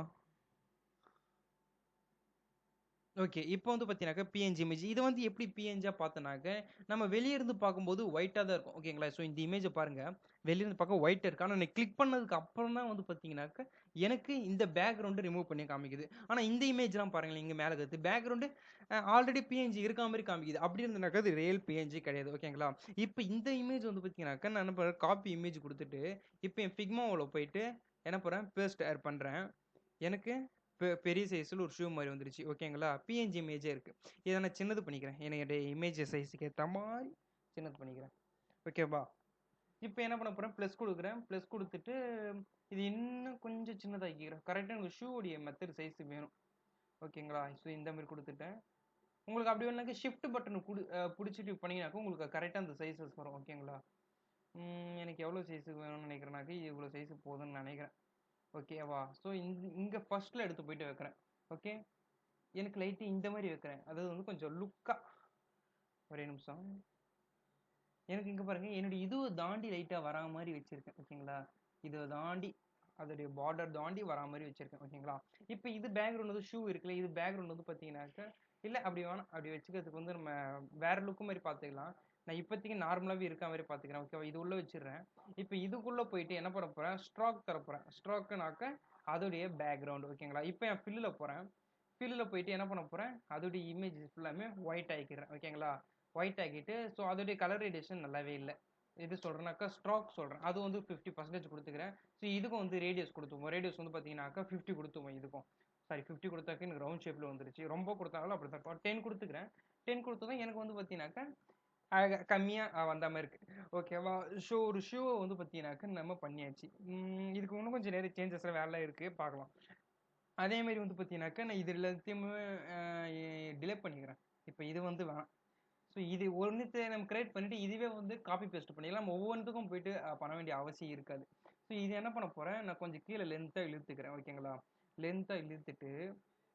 ஓகே, இப்போ வந்து பார்த்தீங்கன்னாக்க பிஎன்ஜி இமேஜ். இது வந்து எப்படி பிஎன்ஜியாக பார்த்தோன்னாக்க நம்ம வெளியே இருந்து பார்க்கும்போது ஒயிட்டாக தான் இருக்கும் ஓகேங்களா. ஸோ இந்த இமேஜை பாருங்கள், வெளியிருந்து பார்க்க ஒயிட்டாக இருக்கு. ஆனால் நான் கிளிக் பண்ணதுக்கு அப்புறம் தான் வந்து பார்த்தீங்கன்னாக்க எனக்கு இந்த பேக்ரவுண்டு ரிமூவ் பண்ணி காமிக்குது. ஆனால் இந்த இமேஜ்லாம் பாருங்களேன், இங்கே மேலே இருக்குது பேக்ரவுண்டு ஆல்ரெடி பிஎன்ஜி இருக்க மாதிரி காமிக்குது. அப்படி இருந்தனாக்கா அது ரியல் பிஎன்ஜி கிடையாது ஓகேங்களா. இப்போ இந்த இமேஜ் வந்து பார்த்தீங்கன்னாக்கா நான் என்ன பண்ணுறேன், காப்பி இமேஜ் கொடுத்துட்டு இப்போ என் ஃபிக்மாவில் போயிட்டு என்ன பண்ணுறேன், பேஸ்ட் ஆட் பண்ணுறேன். எனக்கு பெரிய சைஸில் ஒரு ஷூ மாதிரி வந்துருச்சு ஓகேங்களா. பிஎன்ஜி இமேஜே இருக்குது. இதை நான் சின்னது பண்ணிக்கிறேன், என்னுடைய இமேஜ் சைஸுக்கு ஏற்ற மாதிரி சின்னது பண்ணிக்கிறேன் ஓகேவா. இப்போ என்ன பண்ண போகிறேன், ப்ளஸ் கொடுக்குறேன். ப்ளஸ் கொடுத்துட்டு இது இன்னும் கொஞ்சம் சின்னதாக்கிக்கிறேன். கரெக்டாக எனக்கு ஷூவுடைய மெத்தட் சைஸ் வேணும் ஓகேங்களா. ஸோ இந்த மாதிரி கொடுத்துட்டேன். உங்களுக்கு அப்படி வேணாக்க ஷிஃப்ட் பட்டன் பிடிச்சிட்டு பண்ணிங்கனாக்கா உங்களுக்கு கரெக்டாக அந்த சைஸஸ் வரும் ஓகேங்களா. எனக்கு எவ்வளோ சைஸுக்கு வேணும்னு நினைக்கிறேனாக்கா இவ்வளோ சைஸு போதும்னு நினைக்கிறேன் ஓகேவா. ஸோ இங்கே ஃபர்ஸ்ட்டில் எடுத்து போயிட்டு வைக்கிறேன். ஓகே, எனக்கு லைட்டு இந்த மாதிரி வைக்கிறேன், அதாவது வந்து கொஞ்சம் லுக்காக. ஒரே நிமிஷம், எனக்கு இங்கே பாருங்கள், என்னுடைய இதுவை தாண்டி லைட்டாக வரா மாதிரி வச்சுருக்கேன் ஓகேங்களா. இதை தாண்டி அதோடைய பார்டர் தாண்டி வரா மாதிரி வச்சுருக்கேன் ஓகேங்களா. இப்போ இது பேக்ரவுண்ட் வந்து ஷூ இருக்குல்ல, இது பேக்ரவுண்ட் வந்து பார்த்தீங்கன்னாக்கா இல்லை அப்படி வேணாம், அப்படி வச்சுக்கிறதுக்கு வந்து நம்ம வேறு லுக்கு மாதிரி பார்த்துக்கலாம். நான் இப்போதைக்கு நார்மலாகவே இருக்க மாதிரி பார்த்துக்கிறேன் ஓகேவா. இது உள்ளே வச்சிடுறேன். இப்போ இதுக்குள்ளே போயிட்டு என்ன பண்ண போகிறேன், ஸ்ட்ராக் தரப்போகிறேன். ஸ்ட்ராக்குனாக்க அதோடைய பேக்ரவுண்டு ஓகேங்களா. இப்போ என் ஃபில்லில் போகிறேன். ஃபில்லில் போயிட்டு என்ன பண்ண போகிறேன், அதோடைய இமேஜ் ஃபுல்லாமே ஒயிட் ஆகிக்கிறேன் ஓகேங்களா. ஒயிட் ஆக்கிட்டு ஸோ அதோடைய கலர் ரேடியேஷன் நல்லாவே இல்லை. இது சொல்கிறேன்னாக்கா ஸ்ட்ராக் சொல்கிறேன், அது வந்து 50% கொடுத்துக்கிறேன். ஸோ இதுக்கும் வந்து ரேடியஸ் கொடுத்துவோம். ரேடியஸ் வந்து பார்த்தீங்கன்னாக்கா 50 கொடுத்துவோம். இதுக்கும் சாரி 50 கொடுத்தாக்க எனக்கு ரவுண்ட் ஷேப்பில் வந்துருச்சு. ரொம்ப கொடுத்தாலும் அப்படி தான் 10 கொடுத்துக்கிறேன். 10 கொடுத்ததும் எனக்கு வந்து பார்த்தீங்கன்னாக்கா கம்மியாக வந்த மாதிரி இருக்குது ஓகேவா. ஒரு ஷூவை வந்து பார்த்தீங்கன்னாக்கா நம்ம பண்ணியாச்சு. இதுக்கு இன்னும் கொஞ்சம் நிறைய சேஞ்சஸ்லாம் வேலைலாம் இருக்குது, பார்க்கலாம். அதேமாரி வந்து பார்த்தீங்கன்னாக்கா நான் இது எல்லாத்தையுமே டிலே பண்ணிக்கிறேன். இப்போ இது வந்து வேணாம். ஸோ இது ஒன்றுத்தை நம்ம கிரியேட் பண்ணிவிட்டு இதுவே வந்து காப்பி பேஸ்ட் பண்ணிக்கலாம். நம்ம ஒவ்வொன்றுத்துக்கும் போயிட்டு பண்ண வேண்டிய அவசியம் இருக்காது. ஸோ இது என்ன பண்ண போகிறேன், நான் கொஞ்சம் கீழே லென்த்தாக இழுத்துக்கிறேன் ஓகேங்களா. லென்த்தாக இழுத்துட்டு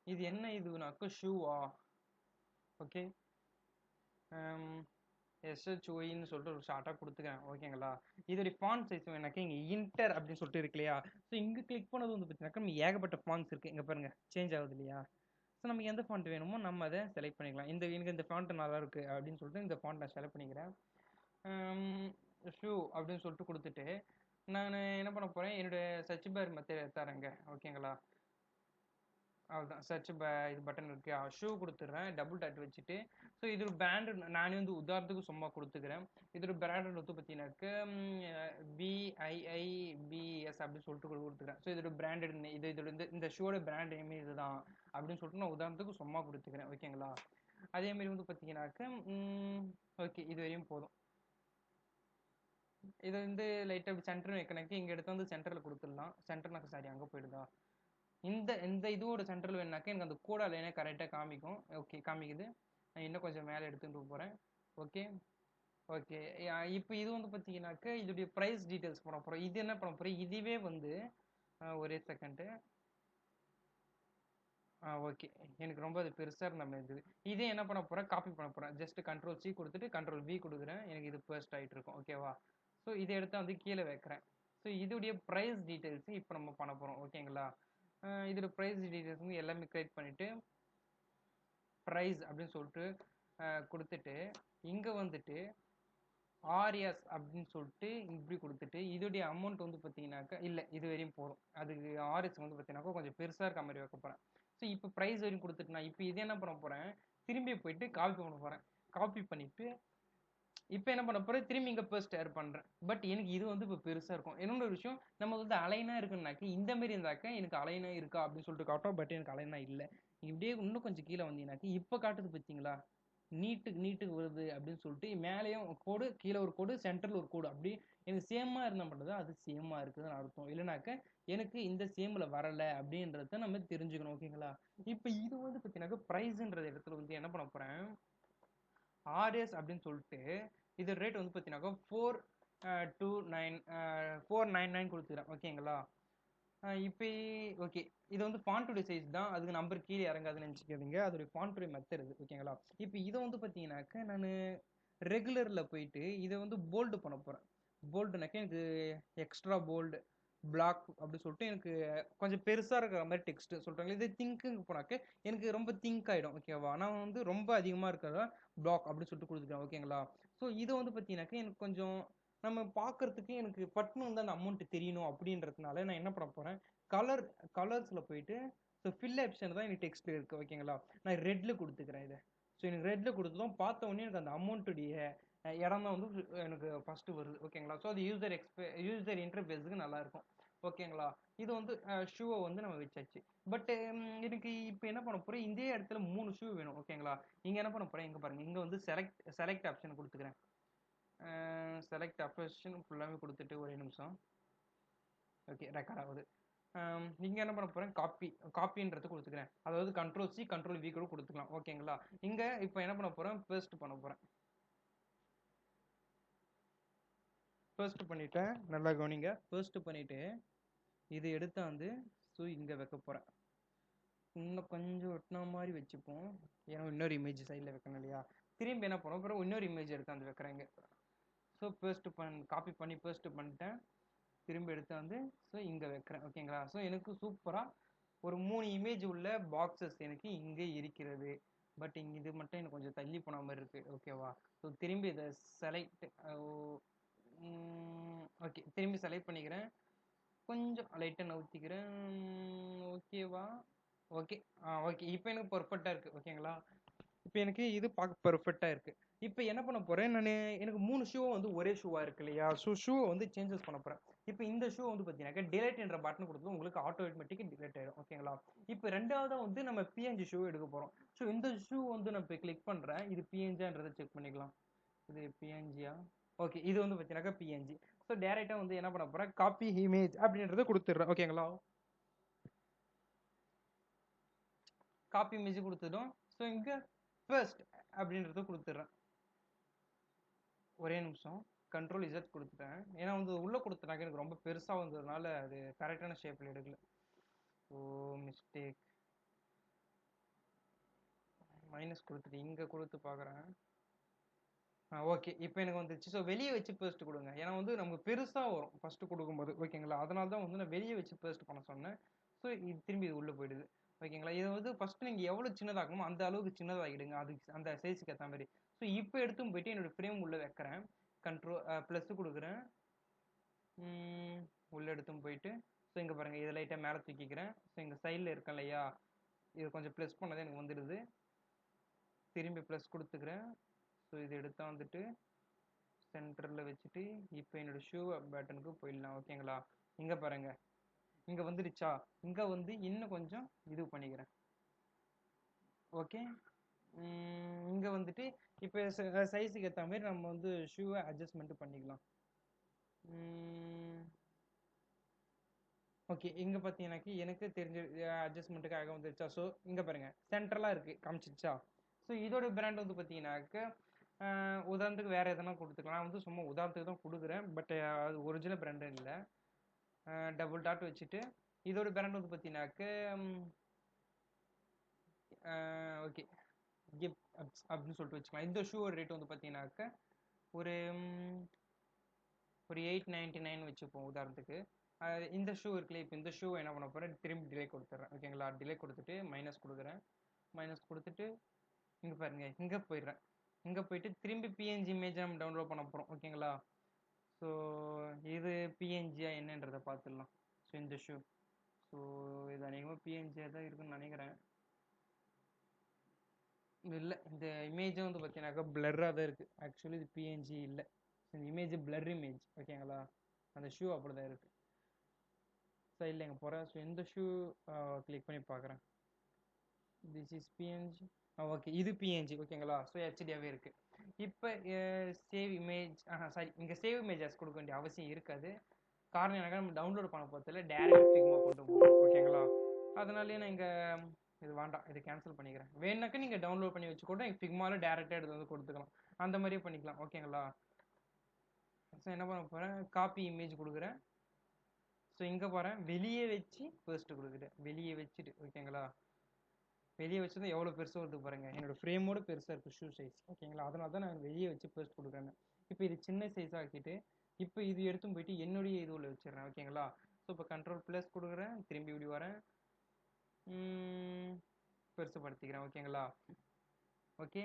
இது என்ன இதுனாக்கா ஷூவா. ஓகே, எஸ்ஹெச்ஓன்னு சொல்லிட்டு ஒரு ஷார்ட்டாக கொடுத்துக்கிறேன் ஓகேங்களா. இதோடைய ஃபாண்ட் சைஸ் வேணாக்கா இங்கே இன்டர் அப்படின்னு சொல்லிட்டு இருக்கு இல்லையா. ஸோ இங்கே கிளிக் பண்ணது வந்து பார்த்தீங்கன்னாக்கா நம்ம ஏகப்பட்ட ஃபாண்ட்ஸ் இருக்குது. இங்கே பாருங்கள் சேஞ்ச் ஆகுது இல்லையா. ஸோ நமக்கு எந்த ஃபாண்ட் வேணுமோ நம்ம அதை செலக்ட் பண்ணிக்கலாம். எனக்கு இந்த ஃபாண்ட் நல்லா இருக்குது அப்படின்னு சொல்லிட்டு இந்த ஃபாண்ட் நான் செலக்ட் பண்ணிக்கிறேன். ஷூ அப்படின்னு சொல்லிட்டு கொடுத்துட்டு நான் என்ன பண்ண போகிறேன், என்னுடைய சர்ச் பார் மெத்தட் தரேங்க ஓகேங்களா. அவ்வளோதான் சர்ச் இது பட்டன் இருக்கு ஷூ கொடுத்துட்றேன் டபுள் டாட் வச்சுட்டு. ஸோ இது ஒரு பிராண்டு நானே வந்து உதாரணத்துக்கு சும்மா கொடுத்துக்கிறேன். இது ஒரு பிராண்டு வந்து பார்த்தீங்கன்னாக்க BIIBS அப்படின்னு சொல்லிட்டு கொடுத்துக்கிறேன். ஸோ இதோட பிராண்டட் இதோட இந்த ஷூவோட பிராண்ட் நேமே இதுதான் அப்படின்னு சொல்லிட்டு நான் உதாரணத்துக்கு சும்மா கொடுத்துக்கிறேன். ஓகேங்களா? அதே மாதிரி வந்து பார்த்தீங்கன்னாக்க ஓகே இது வரையும் போதும். இது வந்து லைட்டாக சென்டர் வைக்கணக்கு இங்கே எடுத்து வந்து சென்டரில் கொடுத்துடலாம். சென்டர்னாக்க சாரி அங்கே போயிடுதா? இந்த இதோட சென்டரில் வேணாக்க எனக்கு அந்த கூட லைனே கரெக்டாக காமிக்கும். ஓகே காமிக்குது. நான் இன்னும் கொஞ்சம் மேலே எடுத்துகிட்டு போகிறேன். ஓகே ஓகே இப்போ இது வந்து பார்த்தீங்கன்னாக்க இதோடைய ப்ரைஸ் டீட்டெயில்ஸ் பண்ண போகிறோம். இது என்ன பண்ண போகிறோம், இதுவே வந்து ஒரே செகண்டு. ஓகே எனக்கு ரொம்ப அது பெருசாக இருந்த மாதிரி இருந்தது. இதே என்ன பண்ண போகிறேன், காப்பி பண்ண போகிறேன். ஜஸ்ட் Ctrl+C கொடுத்துட்டு Ctrl+V கொடுக்குறேன். எனக்கு இது பேஸ்ட் ஆகிட்டு இருக்கும். ஓகேவா? ஸோ இதை எடுத்து வந்து கீழே வைக்கிறேன். ஸோ இதோடைய ப்ரைஸ் டீட்டெயில்ஸ் இப்போ நம்ம பண்ண போகிறோம். ஓகேங்களா? இதோட ப்ரைஸ் டீட்டெயில்ஸ் வந்து எல்லாமே கிரியேட் பண்ணிவிட்டு ப்ரைஸ் அப்படின்னு சொல்லிட்டு கொடுத்துட்டு இங்கே வந்துட்டு ஆர்எஸ் அப்படின்னு சொல்லிட்டு இப்படி கொடுத்துட்டு இதோடைய அமௌண்ட் வந்து பார்த்தீங்கன்னாக்கா இல்லை இது வரையும் போதும். அதுக்கு ஆர்எஸ் வந்து பார்த்தீங்கன்னாக்கா கொஞ்சம் பெருசாக இருக்க மாதிரி வைக்க போகிறேன். ஸோ இப்போ ப்ரைஸ் வரையும் கொடுத்துட்டு நான் இப்போ இது என்ன பண்ண போகிறேன், திரும்பி போயிட்டு காப்பி பண்ண போகிறேன். காப்பி பண்ணிவிட்டு இப்போ என்ன பண்ண போகிறேன், திரும்பி இங்கே பேஸ்ட் ஆட் பண்ணுறேன். பட் எனக்கு இது வந்து இப்போ பெருசாக இருக்கும். இன்னொரு விஷயம், நம்ம வந்து அலைனாக இருக்குன்னாக்க இந்த மாதிரி இருந்தாக்க எனக்கு அலைனா இருக்கா அப்படின்னு சொல்லிட்டு காட்டும். பட் எனக்கு அலைனா இல்லை. இப்படியே இன்னும் கொஞ்சம் கீழே வந்தீங்கன்னாக்க இப்போ காட்டுது பார்த்தீங்களா, நீட்டுக்கு வருது அப்படின்னு சொல்லிட்டு மேலேயும் கோடு கீழே ஒரு கோடு சென்டரில் ஒரு கோடு அப்படி எனக்கு சேமாக இருந்தால் மட்டும்தான் அது சேமாக இருக்குதுன்னு அர்த்தம். இல்லைனாக்க எனக்கு இந்த சேமில் வரலை அப்படின்றத நம்ம தெரிஞ்சுக்கணும். ஓகேங்களா? இப்போ இது வந்து பார்த்தீங்கன்னாக்க ப்ரைஸுன்ற இடத்துல வந்து என்ன பண்ண போகிறேன், ஆர்எஸ் அப்படின்னு சொல்லிட்டு இது ரேட் வந்து பார்த்தீங்கன்னாக்கா 499 கொடுத்துக்கிறேன். ஓகேங்களா? இப்போ ஓகே இது வந்து ஃபாண்ட்டுடைய சைஸ் தான், அதுக்கு நம்பர் கீழே இறங்காதுன்னு நினச்சிக்காதீங்க. அதோடைய ஃபாண்ட்டுடைய மெத்தட் இது. ஓகேங்களா? இப்போ இதை வந்து பார்த்தீங்கன்னாக்கா நான் ரெகுலரில் போயிட்டு இதை வந்து போல்டு பண்ண போகிறேன். போல்டுனாக்கா எனக்கு எக்ஸ்ட்ரா போல்டு பிளாக் அப்படி சொல்லிட்டு எனக்கு கொஞ்சம் பெருசாக இருக்கிற மாதிரி டெக்ஸ்ட் சொல்கிறாங்க. இது திங்க்குங்க போனாக்க எனக்கு ரொம்ப திங்க் ஆகிடும். ஓகேவா? நான் வந்து ரொம்ப அதிகமாக இருக்கிறதா பிளாக் அப்படின்னு சொல்லிட்டு கொடுத்துக்கிறேன். ஓகேங்களா? ஸோ இதை வந்து பார்த்தீங்கன்னாக்கா எனக்கு கொஞ்சம் நம்ம பார்க்கறதுக்கு எனக்கு பட்னு வந்து அந்த அமௌண்ட் தெரியணும் அப்படின்றதுனால நான் என்ன பண்ண போகிறேன், கலர்ஸில் போயிட்டு ஸோ ஃபில் ஆப்ஷன் தான் எனக்கு டெக்ஸ்ட் இருக்குது. ஓகேங்களா? நான் ரெட்டில் கொடுத்துக்கிறேன் இதை. ஸோ எனக்கு ரெட்டில் கொடுத்ததும் பார்த்த உடனே எனக்கு அந்த அமௌண்ட்டுடைய இடம் தான் வந்து எனக்கு ஃபஸ்ட்டு வருது. ஓகேங்களா? ஸோ அது யூசர் இன்டர்ஃபேஸுக்கு நல்லாயிருக்கும். ஓகேங்களா? இது வந்து ஷூவை வந்து நம்ம வச்சாச்சு. பட் எனக்கு இப்போ என்ன பண்ண போகிறேன், இதே இடத்துல 3 ஷூ வேணும். ஓகேங்களா? இங்கே என்ன பண்ண போகிறேன், இங்கே பாருங்கள், இங்கே வந்து செலக்ட் ஆப்ஷன் கொடுத்துக்கிறேன். செலக்ட் ஆப்ஷன் ஃபுல்லாகவே கொடுத்துட்டு ஒரே நிமிஷம். ஓகே ரெக்கார்ட் ஆகுது. இங்கே என்ன பண்ண போகிறேன், காப்பின்றது கொடுத்துக்கிறேன். அதாவது Ctrl+C Ctrl+V கூட கொடுத்துக்கலாம். ஓகேங்களா? இங்கே இப்போ என்ன பண்ண போகிறேன், பேஸ்ட் பண்ண போகிறேன். பேஸ்ட் பண்ணிவிட்டேன். நல்லா கவனிங்க. பேஸ்ட் பண்ணிவிட்டு இது எடுத்து வந்து ஸோ இங்கே வைக்க போகிறேன். இன்னும் கொஞ்சம் ஒட்டின மாதிரி வச்சுப்போம். ஏன்னா இன்னொரு இமேஜ் சைடில் வைக்கணும் இல்லையா? திரும்பி என்ன பண்ணுவோம், அப்புறம் இன்னொரு இமேஜ் எடுத்து வந்து வைக்கிறேங்க. ஸோ காப்பி பண்ணி பேஸ்ட் பண்ணிட்டேன். திரும்பி எடுத்து வந்து ஸோ இங்கே வைக்கிறேன். ஓகேங்களா? ஸோ எனக்கு சூப்பராக ஒரு 3 இமேஜ் உள்ள பாக்ஸஸ் எனக்கு இங்கே இருக்கிறது. பட் இங்கே இது மட்டும் எனக்கு கொஞ்சம் தள்ளி போன மாதிரி இருக்குது. ஓகேவா? ஸோ திரும்பி இதை செலக்ட் ஓகே திரும்பி செலக்ட் பண்ணிக்கிறேன். கொஞ்சம் லைட்டாக நவுத்திக்கிறேன். ஓகேவா? ஓகே ஓகே இப்போ எனக்கு பர்ஃபெக்டாக இருக்குது. ஓகேங்களா? இப்போ எனக்கு இது பார்க்க பர்ஃபெக்டாக இருக்குது. இப்போ என்ன பண்ண போகிறேன், நான் எனக்கு 3 ஷூவும் வந்து ஒரே ஷூவாக இருக்கு இல்லையா? ஸோ ஷூவை வந்து சேஞ்சஸ் பண்ண போகிறேன். இப்போ இந்த ஷூ வந்து பார்த்தீங்கன்னாக்கா டிலேட் என்ற பட்டன் கொடுத்து உங்களுக்கு ஆட்டோமேட்டிக்காக டிலேட் ஆகிடும். ஓகேங்களா? இப்போ ரெண்டாவதாக வந்து நம்ம PNG ஷூ எடுக்க போகிறோம். ஸோ இந்த ஷூ வந்து நான் இப்போ கிளிக் பண்ணுறேன். இது PNGன்றதை செக் பண்ணிக்கலாம். இது PNGயா? ஓகே இது வந்து பார்த்தீங்கன்னாக்கா PNG. ஸோ டேரெக்டாக வந்து என்ன பண்ண போகிறேன், காப்பி இமேஜ் அப்படின்றத கொடுத்துட்றேன். ஓகேங்களா? காப்பி இமேஜ் கொடுத்துடும். ஸோ இங்கே ஃபர்ஸ்ட் அப்படின்றத கொடுத்துட்றேன். ஒரே நிமிஷம். Ctrl+Z கொடுத்துட்டேன். ஏன்னா வந்து உள்ளே கொடுத்தனாக்க எனக்கு ரொம்ப பெருசாக வந்ததுனால அது கரெக்டான ஷேப்பில் எடுக்கல. ஓ மிஸ்டேக். மைனஸ் கொடுத்துட்டு இங்கே கொடுத்து பார்க்குறேன். ஓகே இப்போ எனக்கு வந்துச்சு. ஸோ வெளியே வச்சு பேஸ்ட் கொடுங்க. ஏன்னா வந்து நமக்கு பெருசாக வரும் ஃபஸ்ட்டு கொடுக்கும்போது. ஓகேங்களா? அதனால தான் வந்து நான் வெளியே வச்சு பேஸ்ட் பண்ண சொன்னேன். ஸோ இது திரும்பி இது உள்ளே போயிடுது. ஓகேங்களா? இதை வந்து ஃபஸ்ட்டு நீங்கள் எவ்வளோ சின்னதாகணுமோ அந்த அளவுக்கு சின்னதாகிடுங்க. அதுக்கு அந்த சைஸுக்கு ஏற்ற மாதிரி. ஸோ இப்போ எடுத்தும் போயிட்டு என்னோடய ஃப்ரேம் உள்ளே வைக்கிறேன். ++ கொடுக்குறேன். உள்ளே எடுத்தும் போயிட்டு ஸோ இங்கே பாருங்கள் இதை லைட்டாக மேலே தூக்கிக்கிறேன். ஸோ இங்கே சைடில் இருக்கேன் இல்லையா? இது கொஞ்சம் ப்ளஸ் பண்ணதே எனக்கு வந்துடுது. திரும்பி ப்ளஸ் கொடுத்துக்கிறேன். ஸோ இது எடுத்தால் வந்துட்டு சென்டரில் வச்சுட்டு இப்போ என்னோட ஷூ பேட்டனுக்கு போயிடலாம். ஓகேங்களா? இங்கே பாருங்க, இங்கே வந்துடுச்சா? இங்கே வந்து இன்னும் கொஞ்சம் இது பண்ணிக்கிறேன். ஓகே, இங்கே வந்துட்டு இப்போ சைஸுக்கு ஏற்ற மாதிரி நம்ம வந்து ஷூவை அட்ஜஸ்ட்மெண்ட் பண்ணிக்கலாம். ஓகே, இங்கே பார்த்தீங்கன்னாக்கி எனக்கு தெரிஞ்ச அட்ஜஸ்ட்மெண்ட்டுக்காக வந்துருச்சா? ஸோ இங்கே பாருங்கள் சென்ட்ரலாக இருக்குது காமிச்சிருச்சா? ஸோ இதோட பிராண்ட் வந்து பார்த்தீங்கன்னாக்க உதாரணத்துக்கு வேறு எதனா கொடுத்துக்கலாம். நான் வந்து சும்மா உதாரணத்துக்கு தான் கொடுக்குறேன். பட் அது ஒரிஜினல் பிராண்டு இல்லை. டபுள் டாட் வச்சுட்டு இதோட பிராண்ட் வந்து பார்த்தீங்கன்னாக்க ஓகே கிஃப்ட் அப்படின்னு சொல்லிட்டு வச்சுக்கலாம். இந்த ஷூ ரேட் வந்து பார்த்தீங்கன்னாக்க ஒரு 899 வச்சுப்போம் உதாரணத்துக்கு. இந்த ஷூ இருக்குல்ல, இப்போ இந்த ஷூ என்ன பண்ண போகிறேன், திரும்பி டிலே கொடுத்துட்றேன். ஓகேங்களா? டிலே கொடுத்துட்டு மைனஸ் கொடுக்குறேன். மைனஸ் கொடுத்துட்டு இங்கே பாருங்கள், இங்கே போயிடுறேன். இங்கே போயிட்டு திரும்பி பிஎன்ஜி இமேஜை நம்ம டவுன்லோட் பண்ண போகிறோம். ஓகேங்களா? ஸோ இது பிஎன்ஜியா என்னன்றதை பார்த்துடலாம். ஸோ இந்த ஷூ, ஸோ இது அநேகமாக பிஎன்ஜியாக தான் இருக்குன்னு நினைக்கிறேன். இல்லை, இந்த இமேஜும் வந்து பார்த்தீங்கன்னாக்கா பிளர்ராக தான் இருக்குது. ஆக்சுவலி இது பிஎன்ஜி இல்லை, இந்த இமேஜ் பிளர் இமேஜ். ஓகேங்களா? அந்த ஷூ அப்படி தான் இருக்குது. சைடில் எங்கே போகிறேன். ஸோ இந்த ஷூ கிளிக் பண்ணி பார்க்குறேன். This is PNG. ஓகே, இது பிஎன்ஜி. ஓகேங்களா? ஸோ ஹெச்டியாகவே இருக்குது. இப்போ சேவ் இமேஜ், சாரி, இங்கே சேவ் இமேஜஸ் கொடுக்க வேண்டிய அவசியம் இருக்காது. காரணம் எனக்கு நம்ம டவுன்லோட் பண்ண போகிறதில்ல, டேரெக்டாக ஃபிக்மா கொண்டு போகிறோம். ஓகேங்களா? அதனாலே நான் இங்கே இது வேண்டாம், இது கேன்சல் பண்ணிக்கிறேன். வேணாக்க நீங்கள் டவுன்லோட் பண்ணி வச்சுக்கூட ஃபிக்மாவில் டேரெக்டாக எடுத்து வந்து கொடுத்துக்கலாம். அந்த மாதிரியே பண்ணிக்கலாம். ஓகேங்களா? ஸோ என்ன பண்ண போகிறேன், காப்பி இமேஜ் கொடுக்குறேன். ஸோ இங்கே போகிறேன், வெளியே வச்சு ஃபர்ஸ்ட்டு கொடுக்குறேன். வெளியே வச்சுட்டு, ஓகேங்களா? வெளியே வச்சு தான் எவ்வளோ பெருசாக வருது பாருங்கள். என்னோட ஃப்ரேமோட பெருசாக இருக்குது ஷூ சைஸ். ஓகேங்களா? அதனால தான் நான் வெளியே வச்சு ஃபர்ஸ்ட் கொடுக்குறேன். இப்போ இது சின்ன சைஸாக ஆக்கிட்டு இப்போ இது எடுத்து போயிட்டு என்னுடைய இதுவில் வச்சிடுறேன். ஓகேங்களா? ஸோ இப்போ கண்ட்ரோல் ப்ளஸ் கொடுக்குறேன், திரும்பி இப்படி வரேன், பெருசுப்படுத்திக்கிறேன். ஓகேங்களா? ஓகே,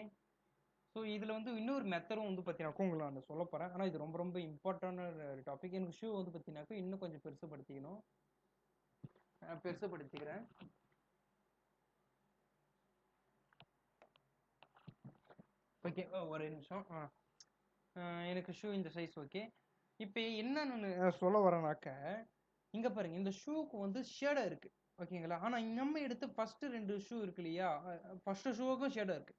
ஸோ இதில் வந்து இன்னொரு மெத்தடும் வந்து பார்த்தீங்கன்னாக்கா உங்களை நான் சொல்ல போகிறேன். ஆனால் இது ரொம்ப ரொம்ப இம்பார்ட்டண்டான ஒரு டாபிக். எனக்கு ஷூ வந்து பார்த்தீங்கன்னாக்கா இன்னும் கொஞ்சம் பெருசுப்படுத்திக்கணும். பெருசுப்படுத்திக்கிறேன். ஓகே, ஒரு நிமிஷம். எனக்கு ஷூ இந்த சைஸ் ஓகே. இப்போ என்னன்னு சொல்ல வரேனாக்க, இங்கே பாருங்க, இந்த ஷூக்கு வந்து ஷேடோ இருக்கு. ஓகேங்களா? ஆனால் நம்ம எடுத்து ஃபர்ஸ்ட் 2 ஷூ இருக்கு இல்லையா, ஃபர்ஸ்ட் ஷூவுக்கும் ஷேடோ இருக்கு,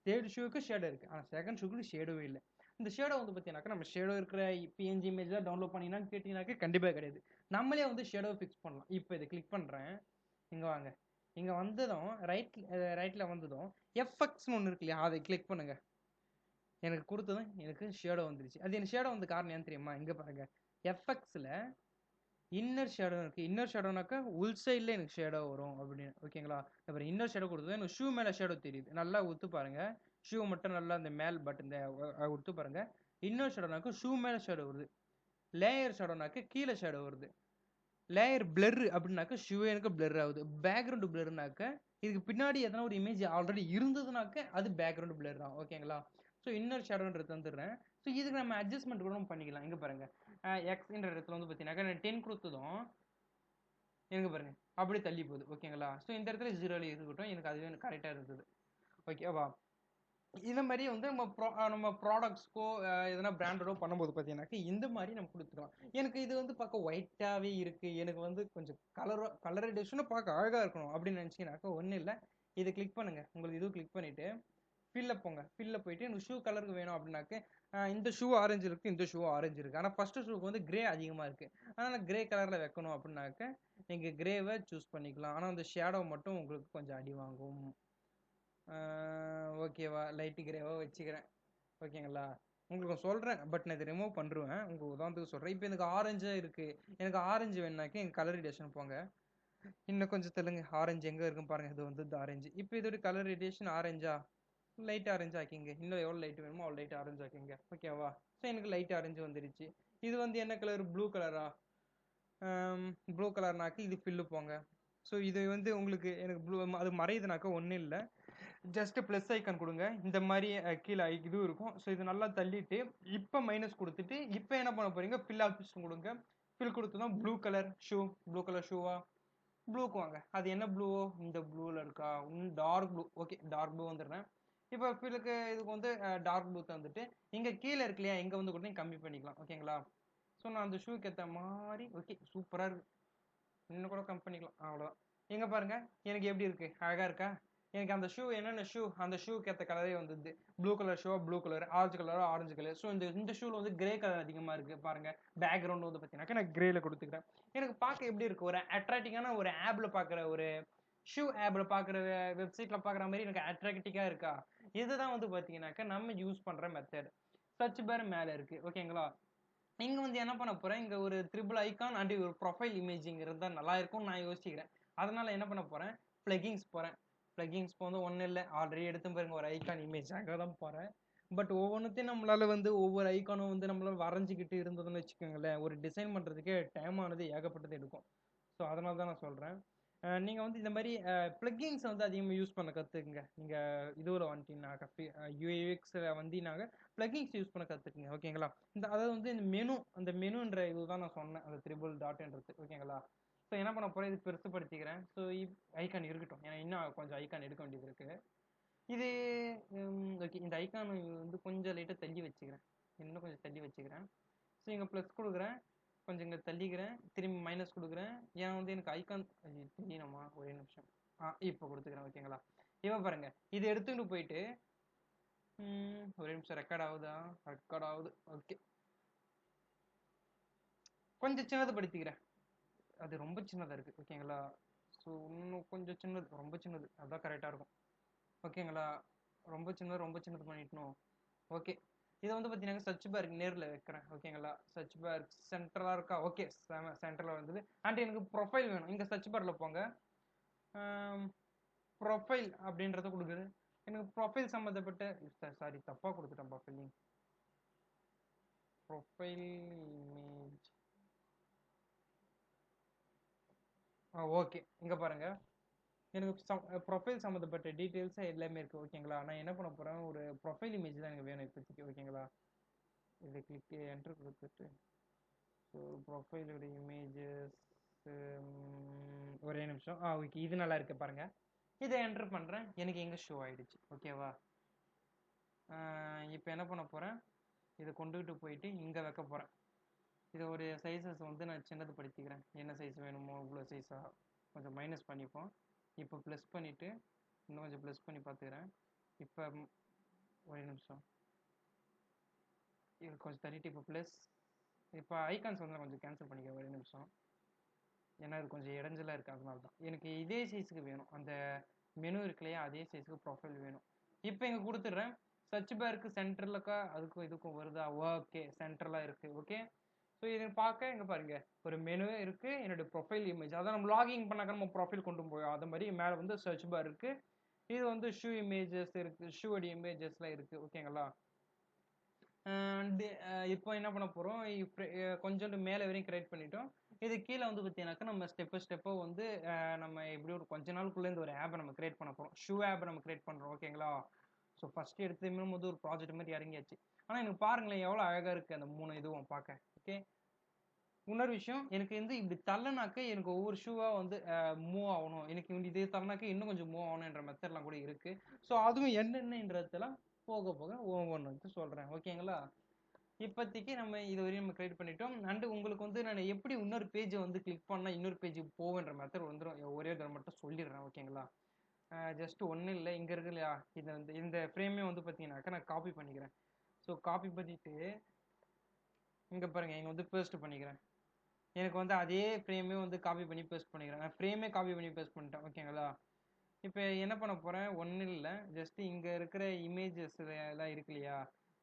தேர்ட் ஷூவுக்கு ஷேடோ இருக்கு, ஆனால் செகண்ட் ஷூக்கு ஷேடோவே இல்லை. இந்த ஷேடோ வந்து பார்த்தீங்கன்னாக்கா நம்ம ஷேடோ இருக்கிற பிஎன்ஜி இமேஜ் தான் டவுன்லோட் பண்ணினான்னு கேட்டீங்கன்னாக்கா கண்டிப்பாக கிடையாது. நம்மளே வந்து ஷேடோ ஃபிக்ஸ் பண்ணலாம். இப்போ இதை கிளிக் பண்ணுறேன். இங்கே வாங்க, இங்கே வந்ததும் ரைட்டில் வந்ததும் எஃப்எக்ஸ்னு ஒன்று இருக்கு இல்லையா, அதை கிளிக் பண்ணுங்க. எனக்கு கொடுத்ததும் எனக்கு ஷேடோ வந்துருச்சு. அது எனக்கு ஷேடோ வந்து காரணம் ஏன்னு தெரியுமா? இங்கே பாருங்க, எஃப்எக்ஸில் இன்னர் ஷேடோ இருக்குது. இன்னர் ஷேடோனாக்கா உள் சைடில் எனக்கு ஷேடோ வரும் அப்படின்னு. ஓகேங்களா? அப்புறம் இன்னர் ஷேடோ கொடுத்தது எனக்கு ஷூ மேலே ஷேடோ தெரியுது. நல்லா ஒத்து பாருங்க, ஷூ மட்டும் நல்லா இந்த மேல் பட் இந்த ஒத்து பாருங்க. இன்னர் ஷேடோனாக்கா ஷூ மேலே ஷேடோ வருது. லேயர் ஷேடோனாக்கா கீழே ஷேடோ வருது. லேயர் பிளர் அப்படின்னாக்கா ஷூவே எனக்கு பிளர் ஆகுது. பேக்ரவுண்டு பிளர்னாக்க இதுக்கு பின்னாடி எதனா ஒரு இமேஜ் ஆல்ரெடி இருந்ததுனாக்க அது பேக்ரவுண்டு பிளர் தான். ஓகேங்களா? ஸோ இன்னர் ஷேடோன்றது தந்துடுறேன். ஸோ இதுக்கு நம்ம அட்ஜஸ்ட்மெண்ட் கூட பண்ணிக்கலாம். இங்கே பாருங்க, எக்ஸ்ன்ற இடத்துல வந்து பார்த்தீங்கன்னாக்கா நான் 10 கொடுத்ததும் எனக்கு பாருங்க அப்படியே தள்ளி போகுது. ஓகேங்களா? ஸோ இந்த இடத்துல 0 இருக்கட்டும், எனக்கு அதுவே கரெக்டாக இருந்தது. ஓகேவா? இந்த மாதிரி வந்து நம்ம ப்ராடக்ட்ஸ்க்கோ எதனா பிராண்டடோ பண்ணும்போது பார்த்தீங்கன்னாக்கா இந்த மாதிரி நம்ம கொடுத்துக்கலாம். எனக்கு இது வந்து பார்க்க ஒயிட்டாகவே இருக்குது, எனக்கு வந்து கொஞ்சம் கலரேஷனும் பார்க்க அழகாக இருக்கணும் அப்படின்னு நினச்சிங்கனாக்கா ஒன்றும் இல்லை, இதை கிளிக் பண்ணுங்கள். உங்களுக்கு இதுவும் கிளிக் பண்ணிவிட்டு ஃபில்ல போங்க. ஃபில்ல போயிட்டு எனக்கு ஷூ கலருக்கு வேணும் அப்படின்னாக்க இந்த ஷூ ஆரஞ்சு இருக்குது, இந்த ஷூ ஆரஞ்சு இருக்குது, ஆனால் ஃபஸ்ட்டு ஷூக்கு வந்து கிரே அதிகமாக இருக்குது, அதனால் கிரே கலரில் வைக்கணும் அப்படின்னாக்க நீங்கள் கிரேவை சூஸ் பண்ணிக்கலாம். ஆனால் அந்த ஷேடோ மட்டும் உங்களுக்கு கொஞ்சம் அடி வாங்கும். ஓகேவா? லைட்டு கிரேவாக வச்சுக்கிறேன். ஓகேங்களா? உங்களுக்கு சொல்கிறேன், பட் நான் இதை ரிமூவ் பண்ணுறேன். உங்களுக்கு உதாரணத்துக்கு சொல்கிறேன். இப்போ எனக்கு ஆரஞ்சாக இருக்குது, எனக்கு ஆரஞ்சு வேணுனாக்கா எங்கள் கலர் போங்க. இன்னும் கொஞ்சம் தெலுங்கு ஆரஞ்சு எங்கே இருக்குன்னு பாருங்கள். இது வந்து ஆரஞ்சு. இப்போ இதோட கலர் ரேடியேஷன் ஆரஞ்சா, லைட் ஆரஞ்சு ஆக்கிங்க. இன்னும் எவ்வளோ லைட் வேணுமோ அவ்வளோ லைட் ஆரஞ்சு ஆக்கிங்க. ஓகேவா? ஸோ எனக்கு லைட் ஆரஞ்சு வந்துடுச்சு. இது வந்து என்ன கலர், ப்ளூ கலரா? ப்ளூ கலர்னாக்கி இது ஃபில்லு போங்க. ஸோ இது வந்து உங்களுக்கு எனக்கு ப்ளூ அது மறையுதுனாக்கா ஒன்றும் இல்லை, ஜஸ்ட் ப்ளஸ் ஐக்கான் கொடுங்க. இந்த மாதிரி கீழே இதுவும் இருக்கும். ஸோ இது நல்லா தள்ளிட்டு இப்போ மைனஸ் கொடுத்துட்டு இப்போ என்ன பண்ண போறீங்க, ஃபில் ஆப்ஷன் கொடுங்க. ஃபில் கொடுத்ததும் ப்ளூ கலர் ஷூவா ப்ளூக்கு வாங்க. அது என்ன ப்ளூவோ இந்த ப்ளூவில் இருக்கா, இன்னும் dark blue. Okay, dark blue வந்துடுறேன். இப்போ இதுக்கு வந்து டார்க் ப்ளூ தந்துட்டு இங்கே கீழே இருக்கு இல்லையா, இங்கே வந்து கூட நீங்கள் கம்மி பண்ணிக்கலாம். ஓகேங்களா? ஸோ நான் அந்த ஷூக்கு ஏற்ற மாதிரி ஓகே சூப்பராக இருக்கு. இன்னும் கூட கம் பண்ணிக்கலாம். அவ்வளோதான். எங்கே பாருங்க, எனக்கு எப்படி இருக்கு, அழகாக இருக்கா? எனக்கு அந்த ஷூ என்னென்ன ஷூ, அந்த ஷூக்கு ஏற்ற கலரே வந்துது. Blue colour shoe blue colour, orange கலரோ ஆரஞ்சு கலர். ஸோ இந்த ஷூவில் வந்து கிரே கலர் அதிகமாக இருக்குது பாருங்க. பேக்ரவுண்ட் வந்து பார்த்தீங்கன்னாக்கா நான் கிரேல கொடுத்துக்கிறேன். எனக்கு பார்க்க எப்படி இருக்கு, ஒரு அட்ராக்டிங்கான ஒரு ஆப்ல பார்க்குற ஒரு ஷூ ஆப்ல பார்க்குற வெப்சைட்ல பார்க்குற மாதிரி எனக்கு அட்ராக்டிவாக இருக்கா? இதுதான் வந்து பார்த்தீங்கன்னாக்கா நம்ம யூஸ் பண்ணுற மெத்தட். சர்ச் பார் மேலே இருக்கு. ஓகேங்களா? இங்க வந்து என்ன பண்ண போறேன், இங்க ஒரு ட்ரிபிள் ஐகான் அண்ட் ஒரு ப்ரொஃபைல் இமேஜிங் இருந்தா நல்லா இருக்கும்னு நான் யோசிக்கிறேன். அதனால என்ன பண்ண போறேன், பிளகிங்ஸ் போறேன். பிளகிங்ஸ் வந்து ஒன்றும் இல்லை, ஆல்ரெடி எடுத்து பாருங்க ஒரு ஐகான் இமேஜ், அங்கே தான் போறேன். பட் ஒவ்வொன்றுத்தையும் நம்மளால வந்து ஒவ்வொரு ஐகானும் வந்து நம்மளால வரைஞ்சிக்கிட்டு இருந்ததுன்னு வச்சுக்கோங்களேன், ஒரு டிசைன் பண்றதுக்கே டைம் ஆனது ஏகப்பட்டது எடுக்கும். ஸோ அதனால தான் நான் சொல்றேன். நீங்க வந்து இந்த மாதிரி பிளக்கிங்ஸ் வந்து அதிகமாக யூஸ் பண்ண கத்துக்குங்க. நீங்க இதுல வந்துட்டீங்கன்னாக்கா யூஎக்ஸ்ல வந்தீங்கன்னாக்க பிளக்கிங்ஸ் யூஸ் பண்ண கத்துக்குங்க. ஓகேங்களா? அதாவது வந்து இந்த அந்த மெனுன்ற இதுதான் நான் சொன்னேன், அந்த ட்ரிபிள் டாட்ன்றது. ஓகேங்களா? ஸோ என்ன பண்ண போறேன், இது பெருசுப்படுத்திக்கிறேன். ஸோ ஐகான் இருக்கட்டும், ஏன்னா இன்னும் கொஞ்சம் ஐகான் எடுக்க வேண்டியது இருக்கு. இது ஓகே, இந்த ஐகான் வந்து கொஞ்சம் லைட்டாக தள்ளி வச்சுக்கிறேன், இன்னும் கொஞ்சம் தள்ளி வச்சுக்கிறேன். ஸோ இங்கே ப்ளஸ் கொடுக்குறேன், கொஞ்சம் இங்கே தள்ளிக்கிறேன், திரும்பி மைனஸ் கொடுக்குறேன். ஏன்னா வந்து எனக்கு ஐகான் தெரியணுமா, ஒரே நிமிஷம். இப்போ கொடுத்துக்கிறேன். ஓகேங்களா? இப்போ பாருங்க, இது எடுத்துக்கிட்டு போயிட்டு ஒரே நிமிஷம், ரெக்கார்ட் ஆகுதா? ரெக்கார்ட் ஆகுது. ஓகே, கொஞ்சம் சின்னது படுத்திக்கிறேன், அது ரொம்ப சின்னதாக இருக்குது. ஓகேங்களா? ஸோ இன்னும் கொஞ்சம் சின்னது, ரொம்ப சின்னது, அதுதான் கரெக்டாக இருக்கும். ஓகேங்களா? ரொம்ப சின்னது பண்ணிட்டணும். ஓகே, இதை வந்து பார்த்தீங்கன்னா சர்ச் பார் நேரில் வைக்கிறேன். ஓகேங்களா? சர்ச் பார் சென்டராக இருக்கா? ஓகே, சென்டரில் வந்தது. அண்ட் எனக்கு ப்ரொஃபைல் வேணும். இங்கே சர்ச் பாரில் போங்க, ப்ரொஃபைல் அப்படின்றத கொடுக்குது. எனக்கு ப்ரொஃபைல் சம்மந்தப்பட்ட, சாரி தப்பாக கொடுத்துட்டேன். Profile image. ஓகே, இங்கே பாருங்க, எனக்கு ப்ரொஃபைல் சம்மந்தப்பட்ட டீட்டெயில்ஸ் எல்லாமே இருக்குது. ஓகேங்களா? நான் என்ன பண்ண போகிறேன், ஒரு ப்ரொஃபைல் இமேஜ் தான் எனக்கு வேணும் இப்போதைக்கு. ஓகேங்களா? இதை கிளிக் என்ட்ரு கொடுத்துட்டு, ஸோ ப்ரொஃபைலோட இமேஜஸ் ஒரே நிமிஷம். ஓகே, இது நல்லா இருக்கு பாருங்க. இதை என்ட்ரு பண்ணுறேன், எனக்கு எங்கே ஷோ ஆயிடுச்சு. ஓகேவா? இப்போ என்ன பண்ண போகிறேன், இதை கொண்டுகிட்டு போயிட்டு இங்கே வைக்க போகிறேன். இதை ஒரு சைஸஸ் வந்து நான் சின்னது படுத்திக்கிறேன். என்ன சைஸ் வேணுமோ இவ்வளோ சைஸாக கொஞ்சம் மைனஸ் பண்ணிப்போம். இப்போ ப்ளஸ் பண்ணிவிட்டு இன்னும் கொஞ்சம் ப்ளஸ் பண்ணி பார்த்துக்கிறேன். இப்போ ஒரே நிமிஷம், இது கொஞ்சம் தள்ளிட்டு இப்போ ப்ளஸ். இப்போ ஐகான்ஸ் வந்து கொஞ்சம் கேன்சல் பண்ணிக்கிறேன். ஒரே நிமிஷம், ஏன்னா இது கொஞ்சம் இடைஞ்சலாக இருக்குது, அதனால தான். எனக்கு இதே சைஸுக்கு வேணும், அந்த மெனு இருக்கு இல்லையா, அதே சைஸுக்கு ப்ரொஃபைல் வேணும். இப்போ இங்கே கொடுத்துட்றேன். சர்ச் பாருக்கு சென்டர்லக்கா அதுக்கும் இதுக்கும் வருதா? ஓகே, சென்டர்லாம் இருக்குது. ஓகே, ஸோ இது பார்க்க இங்கே பாருங்க, ஒரு மெனு இருக்குது, என்னோட ப்ரொஃபைல் இமேஜ். அதான் நம்ம லாகிங் பண்ணாக்க நம்ம ப்ரொஃபைல் கொண்டு போய் அது மாதிரி மேலே வந்து சர்ச் பார் இருக்குது. இது வந்து ஷூ இமேஜஸ் இருக்குது, ஷூவோட இமேஜஸ்லாம் இருக்குது. ஓகேங்களா? இப்போ என்ன பண்ண போகிறோம், கொஞ்சோண்டு மேலே வரையும் கிரியேட் பண்ணிட்டோம். இது கீழே வந்து பார்த்தீங்கன்னாக்கா நம்ம ஸ்டெப்பாக வந்து நம்ம எப்படி ஒரு கொஞ்ச நாளுக்குள்ளேருந்து ஒரு ஆப்பை நம்ம கிரியேட் பண்ண போகிறோம். ஷூ ஆப்பை நம்ம கிரியேட் பண்ணுறோம். ஓகேங்களா? ஸோ ஃபஸ்ட்டு எடுத்துமே போது ஒரு ப்ராஜெக்ட் மாதிரி இறங்கியாச்சு. ஆனால் எனக்கு பாருங்களேன் எவ்வளோ அழகாக இருக்குது அந்த 3 இதுவும் பார்க்க. ஓகே, இன்னொரு விஷயம், எனக்கு வந்து இப்படி தள்ளனாக்க எனக்கு ஒவ்வொரு ஷூவாக வந்து மூவ் ஆகணும், எனக்கு இதே தள்ளனாக்க இன்னும் கொஞ்சம் மூவ் ஆகணுன்ற மெத்தட்லாம் கூட இருக்குது. ஸோ அதுவும் என்னென்னன்றதெல்லாம் போக போக ஒவ்வொன்று வந்து சொல்கிறேன். ஓகேங்களா? இப்போதைக்கு நம்ம இது வரையும் நம்ம கிரியேட் பண்ணிட்டோம். அண்டு உங்களுக்கு வந்து நான் எப்படி இன்னொரு பேஜை வந்து கிளிக் பண்ணால் இன்னொரு பேஜுக்கு போவேன்ற மெத்தட் வந்துடும், ஒரே தடவை மட்டும் சொல்லிடுறேன். ஓகேங்களா? ஜஸ்ட் ஒன்றும் இல்லை, இங்கே இருக்கு இல்லையா, இதை வந்து இந்த ஃப்ரேமே வந்து பார்த்தீங்கன்னாக்கா நான் காப்பி பண்ணிக்கிறேன். ஸோ காப்பி பண்ணிவிட்டு இங்கே பாருங்கள், இங்கே வந்து பேஸ்ட் பண்ணிக்கிறேன். எனக்கு வந்து அதே ஃப்ரேமே வந்து காப்பி பண்ணி பேஸ்ட் பண்ணிக்கிறேன். நான் ஃப்ரேமே காப்பி பண்ணி பேஸ்ட் பண்ணிட்டேன். ஓகேங்களா? இப்போ என்ன பண்ண போகிறேன், ஒன்றும் இல்லை, ஜஸ்ட்டு இங்கே இருக்கிற இமேஜஸ் எல்லாம் இருக்கு இல்லையா,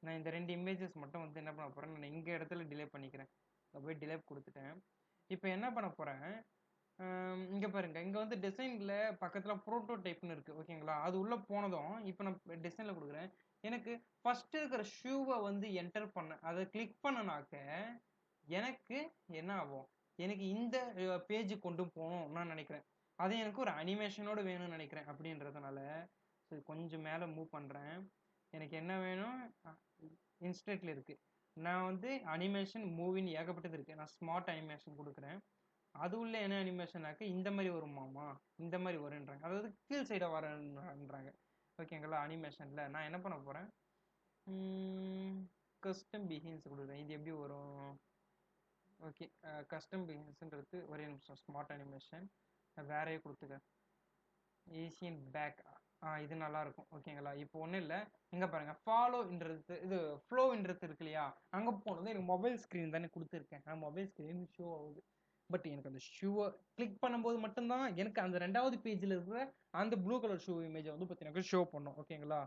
நான் இந்த 2 இமேஜஸ் மட்டும் வந்து என்ன பண்ண போகிறேன், நான் இங்கே இடத்துல டிலே பண்ணிக்கிறேன். நான் போய் டிலே கொடுத்துட்டேன். இப்போ என்ன பண்ண போகிறேன், இங்கே பாருங்க, இங்கே வந்து டிசைனில் பக்கத்தில் ப்ரோட்டோடைப்னு இருக்குது. ஓகேங்களா? அது உள்ளே போனதும் இப்போ நான் டிசைனில் கொடுக்குறேன். எனக்கு ஃபஸ்ட்டு இருக்கிற ஷூவை வந்து என்டர் பண்ண, அதை கிளிக் பண்ணனாக்க எனக்கு என்ன ஆகும், எனக்கு இந்த பேஜ் கொண்டு போகணும் நான் நினைக்கிறேன். அது எனக்கு ஒரு அனிமேஷனோட வேணும்னு நினைக்கிறேன். அப்படின்றதுனால கொஞ்சம் மேலே மூவ் பண்ணுறேன். எனக்கு என்ன வேணும், இன்ஸ்டன்ட்ல இருக்குது. நான் வந்து அனிமேஷன் மூவின்னு ஏகப்பட்டது இருக்குது, நான் ஸ்மார்ட் அனிமேஷன் கொடுக்குறேன். அது உள்ள என்ன அனிமேஷனாக்க இந்த மாதிரி வருமாமா, இந்த மாதிரி வருன்றாங்க, அதாவது கீழ் சைடாக வரன்றாங்க. ஓகேங்களா? அனிமேஷனில் நான் என்ன பண்ண போகிறேன், கஸ்டம் பிஹின்ஸ் கொடுக்குறேன். இது எப்படி வரும்? ஓகே, கஸ்டம் பிஹின்ஸ்ன்றது ஒரே நிமிஷம், ஸ்மார்ட் அனிமேஷன் வேறையே கொடுத்துக்க, ஏசியன் பேக். இது நல்லா இருக்கும். ஓகேங்களா? இப்போ ஒன்றும் இல்லை, இங்கே பாருங்க, ஃபாலோன்றது இது ஃப்ளோன்றது இருக்கு இல்லையா, அங்கே போனது எனக்கு மொபைல் ஸ்க்ரீன் தானே கொடுத்துருக்கேன், மொபைல் ஸ்க்ரீன் ஷோ ஆகுது. பட் எனக்கு அந்த ஷூவை கிளிக் பண்ணும்போது மட்டும்தான் எனக்கு அந்த 2வது பேஜில் இருக்கிற அந்த ப்ளூ கலர் ஷூ இமேஜை வந்து பார்த்தீங்கன்னா ஷோ பண்ணும். ஓகேங்களா?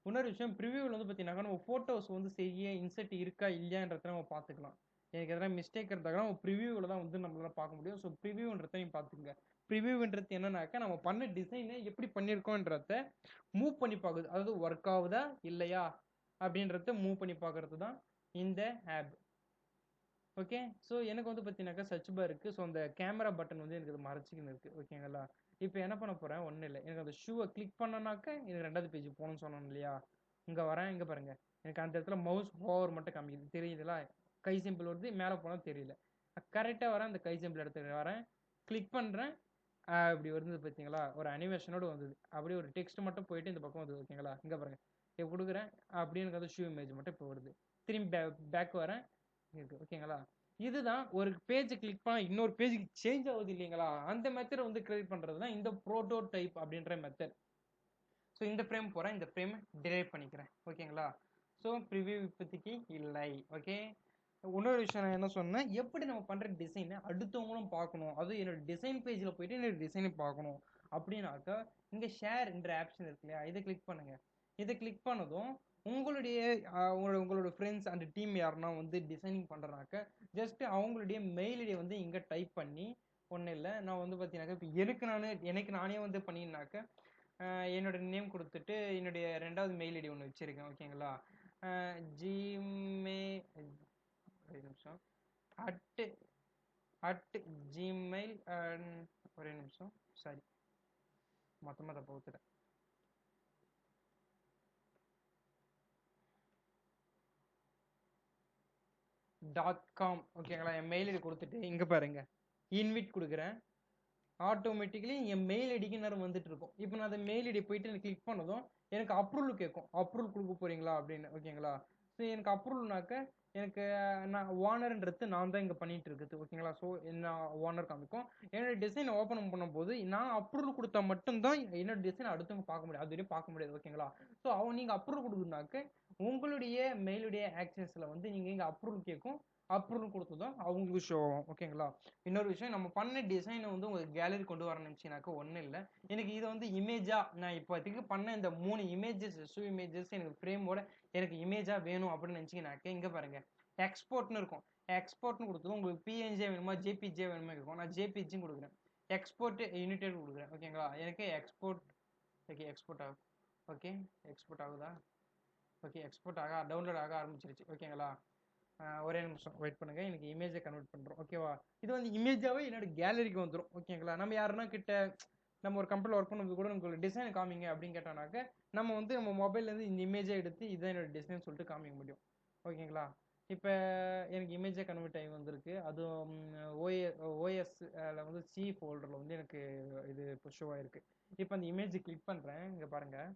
இன்னொரு விஷயம், ப்ரிவியூவில் வந்து பார்த்தீங்கன்னா நம்ம ஃபோட்டோஸ் வந்து சரியாக இன்செர்ட் இருக்கா இல்லையான்றத நம்ம பார்த்துக்கலாம். எனக்கு எதனா மிஸ்டேக் இருந்தாங்கன்னா நம்ம ப்ரிவியூவில் தான் வந்து நம்மளால பார்க்க முடியும். ஸோ ப்ரிவியூன்றத நீங்கள் பார்த்துங்க. ப்ரிவியூன்றது என்னன்னாக்கா நம்ம பண்ண டிசைனை எப்படி பண்ணியிருக்கோன்றத மூவ் பண்ணி பார்க்குது, அதாவது ஒர்க் ஆகுதா இல்லையா அப்படின்றத மூவ் பண்ணி பார்க்கறது தான் இந்த ஆப். ஓகே, ஸோ எனக்கு வந்து பார்த்தீங்கன்னாக்கா சர்ச் பார் இருக்குது. ஸோ அந்த கேமரா பட்டன் வந்து எனக்கு மறைச்சிக்கின்னு இருக்குது. ஓகேங்களா? இப்போ என்ன பண்ண போகிறேன், ஒன்றும் இல்லை, எனக்கு அந்த ஷூவை கிளிக் பண்ணனாக்கா எனக்கு 2வது பேஜ் போகணும்னு சொன்னோம் இல்லையா, இங்கே வரேன், இங்கே பாருங்கள், எனக்கு அந்த இடத்துல மவுஸ் ஓவர் மட்டும் காமிக்குது, தெரியுதுங்களா? கை சிம்பிள் வருது, மேலே போனால் தெரியல. கரெக்டாக வரேன், அந்த கை சிம்பிள் இடத்துக்கு வரேன், கிளிக் பண்ணுறேன், இப்படி வருது பார்த்தீங்களா, ஒரு அனிமேஷனோடு வந்தது. அப்படியே ஒரு டெக்ஸ்ட் மட்டும் போயிட்டு இந்த பக்கம் வந்தது. ஓகேங்களா? இங்கே பாருங்கள், இப்போ கொடுக்குறேன், அப்படியே எனக்கு அந்த ஷூ இமேஜ் மட்டும் இப்போ வருது. திரும்பி பேக் வரேன், இருக்கு. ஓகேங்களா? இதுதான் ஒரு பேஜ் கிளிக் பண்ணா இன்னொரு பேஜுக்கு சேஞ்ச் ஆகுது இல்லைங்களா, அந்த மெத்தட் வந்து கிரியேட் பண்றது தான் இந்த புரோட்டோடைப் அப்படின்ற மெத்தட். ஸோ இந்த ஃப்ரேம் போகிறேன், இந்த ஃப்ரேம் டிலேட் பண்ணிக்கிறேன். ஓகேங்களா? ஸோ ப்ரிவியூ இப்போதைக்கு இல்லை. ஓகே, இன்னொரு விஷயம் நான் என்ன சொன்னேன், எப்படி நம்ம பண்ணுற டிசைனை அடுத்தவங்களும் பார்க்கணும், அதுவும் என்னோட டிசைன் பேஜில் போயிட்டு என்னோட டிசைனை பார்க்கணும் அப்படின்னாக்கா இங்கே ஷேர் என்ற ஆப்ஷன் இருக்கு இல்லையா, இதை கிளிக் பண்ணுங்க. இதை கிளிக் பண்ணதும் உங்களுடைய உங்களோட ஃப்ரெண்ட்ஸ் அண்ட் டீம் யாருன்னா வந்து டிசைனிங் பண்ணுறாக்க ஜஸ்ட் அவங்களுடைய மெயில் ஐடியை வந்து இங்கே டைப் பண்ணி, ஒன்றும் இல்லை, நான் வந்து பார்த்தீங்கன்னாக்கா இப்போ எனக்கு நானே வந்து பண்ணினாக்க என்னோட நேம் கொடுத்துட்டு என்னுடைய 2வது மெயில் ஐடி ஒன்று வச்சுருக்கேன். ஓகேங்களா? ஜிமே ஒரு நிமிஷம், அட் ஜிமெயில், ஒரே நிமிஷம், சாரி, மொத்தமாக அதை போத்துட்டேன். .com. ஓகேங்களா? என் மெயில் ஐடி கொடுத்துட்டு இங்கே பாருங்க, இன்விட் கொடுக்குறேன், ஆட்டோமேட்டிக்கலி என் மெயில் ஐடிக்கு நேரம் வந்துட்டு இருக்கும். இப்போ நான் அந்த மெயில் ஐடி போயிட்டு எனக்கு கிளிக் பண்ணதும் எனக்கு அப்ரூவல் கேட்கும், அப்ரூவல் கொடுக்க போறீங்களா அப்படின்னு. ஓகேங்களா? ஸோ எனக்கு அப்ரூவல்னாக்க எனக்கு நான் ஓனர்ன்றது நான் தான் இங்கே பண்ணிட்டு இருக்குது. ஓகேங்களா? ஸோ என்ன ஓனர் காமிக்கும், என்னோட டிசைன் ஓப்பன் பண்ணும்போது நான் அப்ரூவல் கொடுத்தா மட்டும்தான் என்னோட டிசைன் அடுத்தவங்க பார்க்க முடியும், அது வரையும் பார்க்க முடியாது. ஓகேங்களா? ஸோ நீங்கள் அப்ரூவல் கொடுக்குனாக்க உங்களுடைய மெயிலுடைய ஆக்சன்ஸில் வந்து நீங்கள் இங்கே அப்ரூவல் கேட்கும், அப்ரூவல் கொடுத்ததும் அவங்களுக்கு ஷோ ஆகும். ஓகேங்களா? இன்னொரு விஷயம், நம்ம பண்ண டிசைனை வந்து உங்களுக்கு கேலரி கொண்டு வர நினச்சினாக்க ஒன்றும் இல்லை, எனக்கு இதை வந்து இமேஜாக நான் இப்போதைக்கு பண்ண இந்த 3 இமேஜஸ் ஷூ இமேஜஸ் எனக்கு ஃப்ரேமோட எனக்கு இமேஜாக வேணும் அப்படின்னு நினச்சிங்கனாக்க இங்கே பாருங்கள், எக்ஸ்போர்ட்னு இருக்கும். எக்ஸ்போர்ட்னு கொடுத்ததும் உங்களுக்கு பிஎன்ஜே வேணுமா ஜேபிஜே வேணுமா இருக்கும். நான் ஜேபிஜின்னு கொடுக்குறேன், எக்ஸ்போர்ட் யூனிட்டட் கொடுக்குறேன். ஓகேங்களா? எனக்கு எக்ஸ்போர்ட், ஓகே எக்ஸ்போர்ட் ஆகும். ஓகே, எக்ஸ்போர்ட் ஆகுதா? ஓகே, எக்ஸ்போர்ட் டவுன்லோட் ஆக ஆரம்பிச்சிருச்சு. ஓகேங்களா? ஒரே நிமிஷம் வெயிட் பண்ணுங்க, எனக்கு இமேஜை கன்வெர்ட் பண்ணுறோம். ஓகேவா? இது வந்து இமேஜாகவே என்னோட கேலரிக்கு வந்துடும். ஓகேங்களா? நம்ம யாருன்னா கிட்ட நம்ம ஒரு கம்பெனியில் ஒர்க் பண்ணுறது கூட உங்களுக்கு டிசைன் காமிங்க அப்படின்னு கேட்டோம்னாக்க நம்ம வந்து நம்ம மொபைல்லேருந்து இந்த இமேஜை எடுத்து இதான் என்னோட டிசைன் சொல்லிட்டு காமிக்க முடியும். ஓகேங்களா? இப்போ எனக்கு இமேஜை கன்வெர்ட் ஆகி வந்திருக்கு, அதுவும் ஓஎஸ்ல வந்து சி ஃபோல்டரில் வந்து எனக்கு இது இப்போ ஷோ ஆயிருக்கு. இப்போ அந்த இமேஜை கிளிக் பண்ணுறேன், இங்கே பாருங்கள்.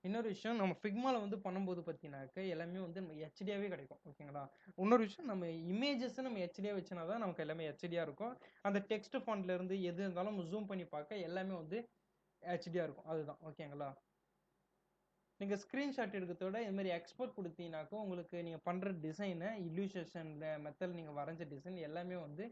இன்னொரு விஷயம், நம்ம ஃபிக்மாவில் வந்து பண்ணும்போது பார்த்தீங்கன்னாக்க எல்லாமே வந்து நம்ம ஹெச்டியாகவே கிடைக்கும். ஓகேங்களா? இன்னொரு விஷயம், நம்ம இமேஜஸ் நம்ம ஹெச்டியாக வச்சுனா தான் நமக்கு எல்லாமே ஹெச்டியாக இருக்கும். அந்த டெக்ஸ்ட் ஃபாண்ட்லேருந்து எது இருந்தாலும் நம்ம ஜூம் பண்ணி பார்க்க எல்லாமே வந்து ஹெச்டியாக இருக்கும். அதுதான். ஓகேங்களா? நீங்கள் ஸ்க்ரீன்ஷாட் எடுக்கிறதோட இது மாதிரி எக்ஸ்போர்ட் கொடுத்தீங்கன்னாக்கோ உங்களுக்கு நீங்கள் பண்ணுற டிசைனை இல்லுஸ்ட்ரேஷனில் மெத்தட் நீங்கள் வரைஞ்ச டிசைன் எல்லாமே வந்து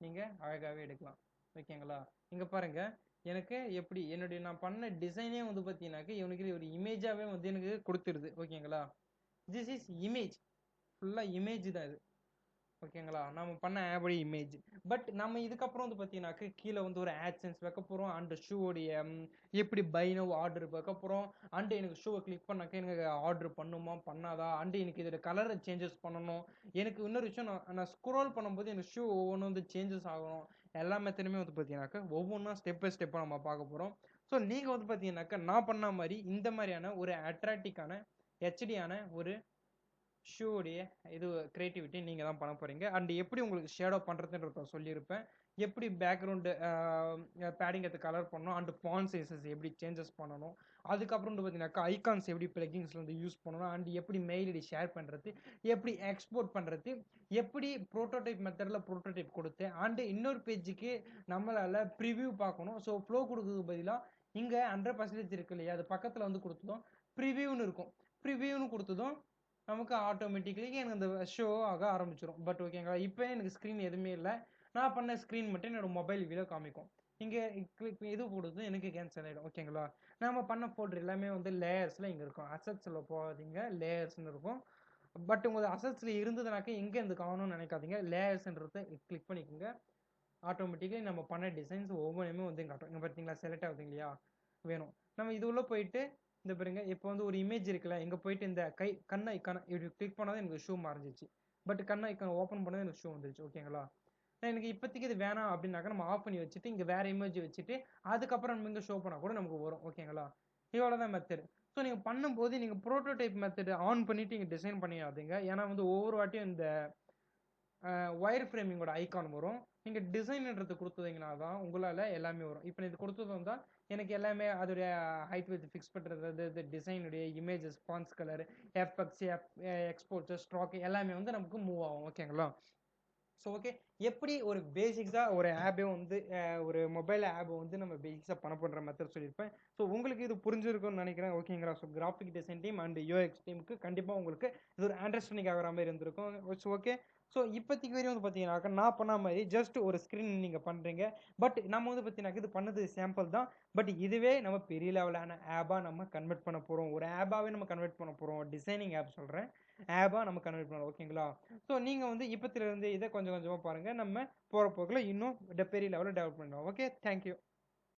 நீங்கள் அழகாகவே எடுக்கலாம். ஓகேங்களா? இங்கே பாருங்கள், எனக்கு எப்படி என்னுடைய நான் பண்ண டிசைனே வந்து பார்த்தீங்கன்னாக்க இவனுக்கு ஒரு இமேஜாகவே வந்து எனக்கு கொடுத்துருது. ஓகேங்களா? திஸ் இஸ் இமேஜ், ஃபுல்லாக இமேஜ் தான் இது. ஓகேங்களா? நம்ம பண்ண ஆவடி இமேஜ். பட் நம்ம இதுக்கப்புறம் வந்து பார்த்தீங்கன்னாக்க கீழே வந்து ஒரு ஆட்சன்ஸ் வைக்க போகிறோம், அண்ட் ஷூவோடைய எப்படி பை நவ் ஆர்டர் வைக்க போகிறோம், அண்டு எனக்கு ஷூவை கிளிக் பண்ணாக்க எனக்கு ஆர்டர் பண்ணுமா பண்ணாதா, அண்டு எனக்கு இதோட கலரை சேஞ்சஸ் பண்ணணும். எனக்கு இன்னொரு விஷயம், நான் ஸ்க்ரோல் பண்ணும்போது எனக்கு ஷூ ஒவ்வொன்றும் வந்து சேஞ்சஸ் ஆகணும். எல்லா மெத்தடுமே வந்து பார்த்தீங்கன்னாக்கா ஒவ்வொன்றா ஸ்டெப் பை ஸ்டெப்பாக நம்ம பார்க்க போகிறோம். ஸோ நீங்கள் வந்து பார்த்தீங்கன்னாக்கா நான் பண்ண மாதிரி இந்த மாதிரியான ஒரு அட்ராக்டிக்கான ஹெச்டியான ஒரு ஷூடைய இது கிரியேட்டிவிட்டி நீங்கள் தான் பண்ண போகிறீங்க. அண்ட் எப்படி உங்களுக்கு ஷேடோ பண்ணுறதுன்றத சொல்லியிருப்பேன். எப்படி பேக்ரவுண்டு பேடிங் எடுத்து கலர் பண்ணணும் அண்ட் ஃபாண்ட் சைஸஸ் எப்படி சேஞ்சஸ் பண்ணணும். அதுக்கப்புறம் வந்து பார்த்தீங்கன்னாக்கா ஐகான்ஸ் எப்படி பிளகிங்ஸில் வந்து யூஸ் பண்ணணும் அண்ட் எப்படி மெயில் ஐடி ஷேர் பண்ணுறது, எப்படி எக்ஸ்போர்ட் பண்ணுறது, எப்படி ப்ரோட்டோடைப் மெத்தடில் ப்ரோட்டோடைப் கொடுத்து அண்டு இன்னொரு பேஜுக்கு நம்மளால் ப்ரிவ்யூ பார்க்கணும். ஸோ ஃப்ளோ கொடுக்குறதுக்கு பதிலாக இங்கே 100% இருக்கு இல்லையா, அது பக்கத்தில் வந்து கொடுத்ததும் ப்ரிவ்யூன்னு இருக்கும். ப்ரிவ்யூன்னு கொடுத்ததும் நமக்கு ஆட்டோமேட்டிக்கலி எனக்கு அந்த ஷோ ஆக ஆரம்பிச்சிடும். பட் ஓகேங்களா, இப்போ எனக்கு ஸ்க்ரீன் எதுவுமே இல்லை. நான் பண்ண ஸ்க்ரீன் மட்டும் என்னோட மொபைல் வீடியோ காமிக்கும். இங்கே கிளிக் இது கொடுத்து எனக்கு கேன்சல் ஆகிடும். ஓகேங்களா, நம்ம பண்ண ஃபோல்டர் எல்லாமே வந்து லேயர்ஸில் இங்கே இருக்கும். அசட்ஸில் போகாதீங்க, லேயர்ஸ்ன்னு இருக்கும். பட் உங்களுக்கு அசட்ஸில் இருந்ததுனாக்கா எங்கே இருந்து காணணும்னு நினைக்காதீங்க, லேயர்ஸ்ன்றதை கிளிக் பண்ணிக்கோங்க. ஆட்டோமேட்டிக்கலி நம்ம பண்ண டிசைன்ஸ் ஒவ்வொன்றுமே வந்து காட்டும். இங்கே பார்த்தீங்களா செலக்ட் ஆகுது இல்லையா, வேணும் நம்ம இது உள்ள போயிட்டு இந்த பாருங்க, இப்போ வந்து ஒரு இமேஜ் இருக்குல்ல, இங்கே போயிட்டு இந்த கண் ஐக்கான இப்படி கிளிக் பண்ணாதான் எனக்கு ஷூ மறைஞ்சிச்சு. பட் கண் ஐக்கான் ஓப்பன் பண்ணால் எனக்கு ஷூ வந்துருச்சு. ஓகேங்களா, எனக்கு இப்போதைக்கு இது வேணாம் அப்படின்னாக்கா நம்ம ஆஃப் பண்ணி வச்சுட்டு இங்கே வேற இமேஜ் வச்சுட்டு அதுக்கப்புறம் நம்ம இங்கே ஷோ பண்ணால் கூட நமக்கு வரும். ஓகேங்களா, இவ்வளோ தான் மெத்தட். ஸோ நீங்கள் பண்ணும்போது நீங்கள் ப்ரோட்டோடைப் மெத்தட் ஆன் பண்ணிவிட்டு இங்கே டிசைன் பண்ணிடாதீங்க. ஏன்னா வந்து ஒவ்வொரு வாட்டியும் இந்த ஒயர் ஃப்ரேமிங்கோட ஐக்கான் வரும். நீங்கள் டிசைன்ன்றது கொடுத்தீங்கன்னா தான் உங்களால் எல்லாமே வரும். இப்போ இது கொடுத்தது வந்தால் எனக்கு எல்லாமே அதோடைய ஹைட் வித் ஃபிக்ஸ் பண்ணுறது, இது டிசைனுடைய images, fonts colour, effects, exports, stroke எல்லாமே வந்து நமக்கு மூவ் ஆகும். ஓகேங்களா, ஸோ ஓகே, எப்படி ஒரு பேசிக்ஸாக ஒரு ஆப்பை வந்து ஒரு மொபைல் ஆப்பை வந்து நம்ம பேசிக்ஸாக பண்ண பண்ணுற மெத்தட் சொல்லியிருப்பேன். ஸோ உங்களுக்கு இது புரிஞ்சிருக்கும்னு நினைக்கிறேன். ஓகேங்களா, so graphic design team and UX டீமுக்கு கண்டிப்பாக உங்களுக்கு இது ஒரு அண்டர்ஸ்டாண்டிங் ஆகிற மாதிரி இருந்திருக்கும். It's okay. ஸோ இப்போதைக்கு வரையும் வந்து பார்த்தீங்கன்னாக்கா நான் பண்ண மாதிரி ஜஸ்ட் ஒரு ஸ்க்ரீன் நீங்கள் பண்ணுறீங்க. பட் நம்ம வந்து பார்த்தீங்கன்னாக்கா இது பண்ணது சாம்பிள் தான். பட் இதுவே நம்ம பெரிய லெவலான ஆப்பாக நம்ம கன்வெர்ட் பண்ண போகிறோம். ஒரு ஆப்பாகவே நம்ம கன்வெர்ட் பண்ண போகிறோம். டிசைனிங் ஆப் சொல்கிறேன், ஆப்பாக நம்ம கன்வெர்ட் பண்ணோம். ஓகேங்களா, ஸோ நீங்கள் வந்து இப்போத்திலிருந்து இதை கொஞ்சம் கொஞ்சமாக பாருங்கள். நம்ம போகிற போக்கில் இன்னும் பெரிய லெவலில் டெவலப் பண்ணுவோம். Okay, thank you.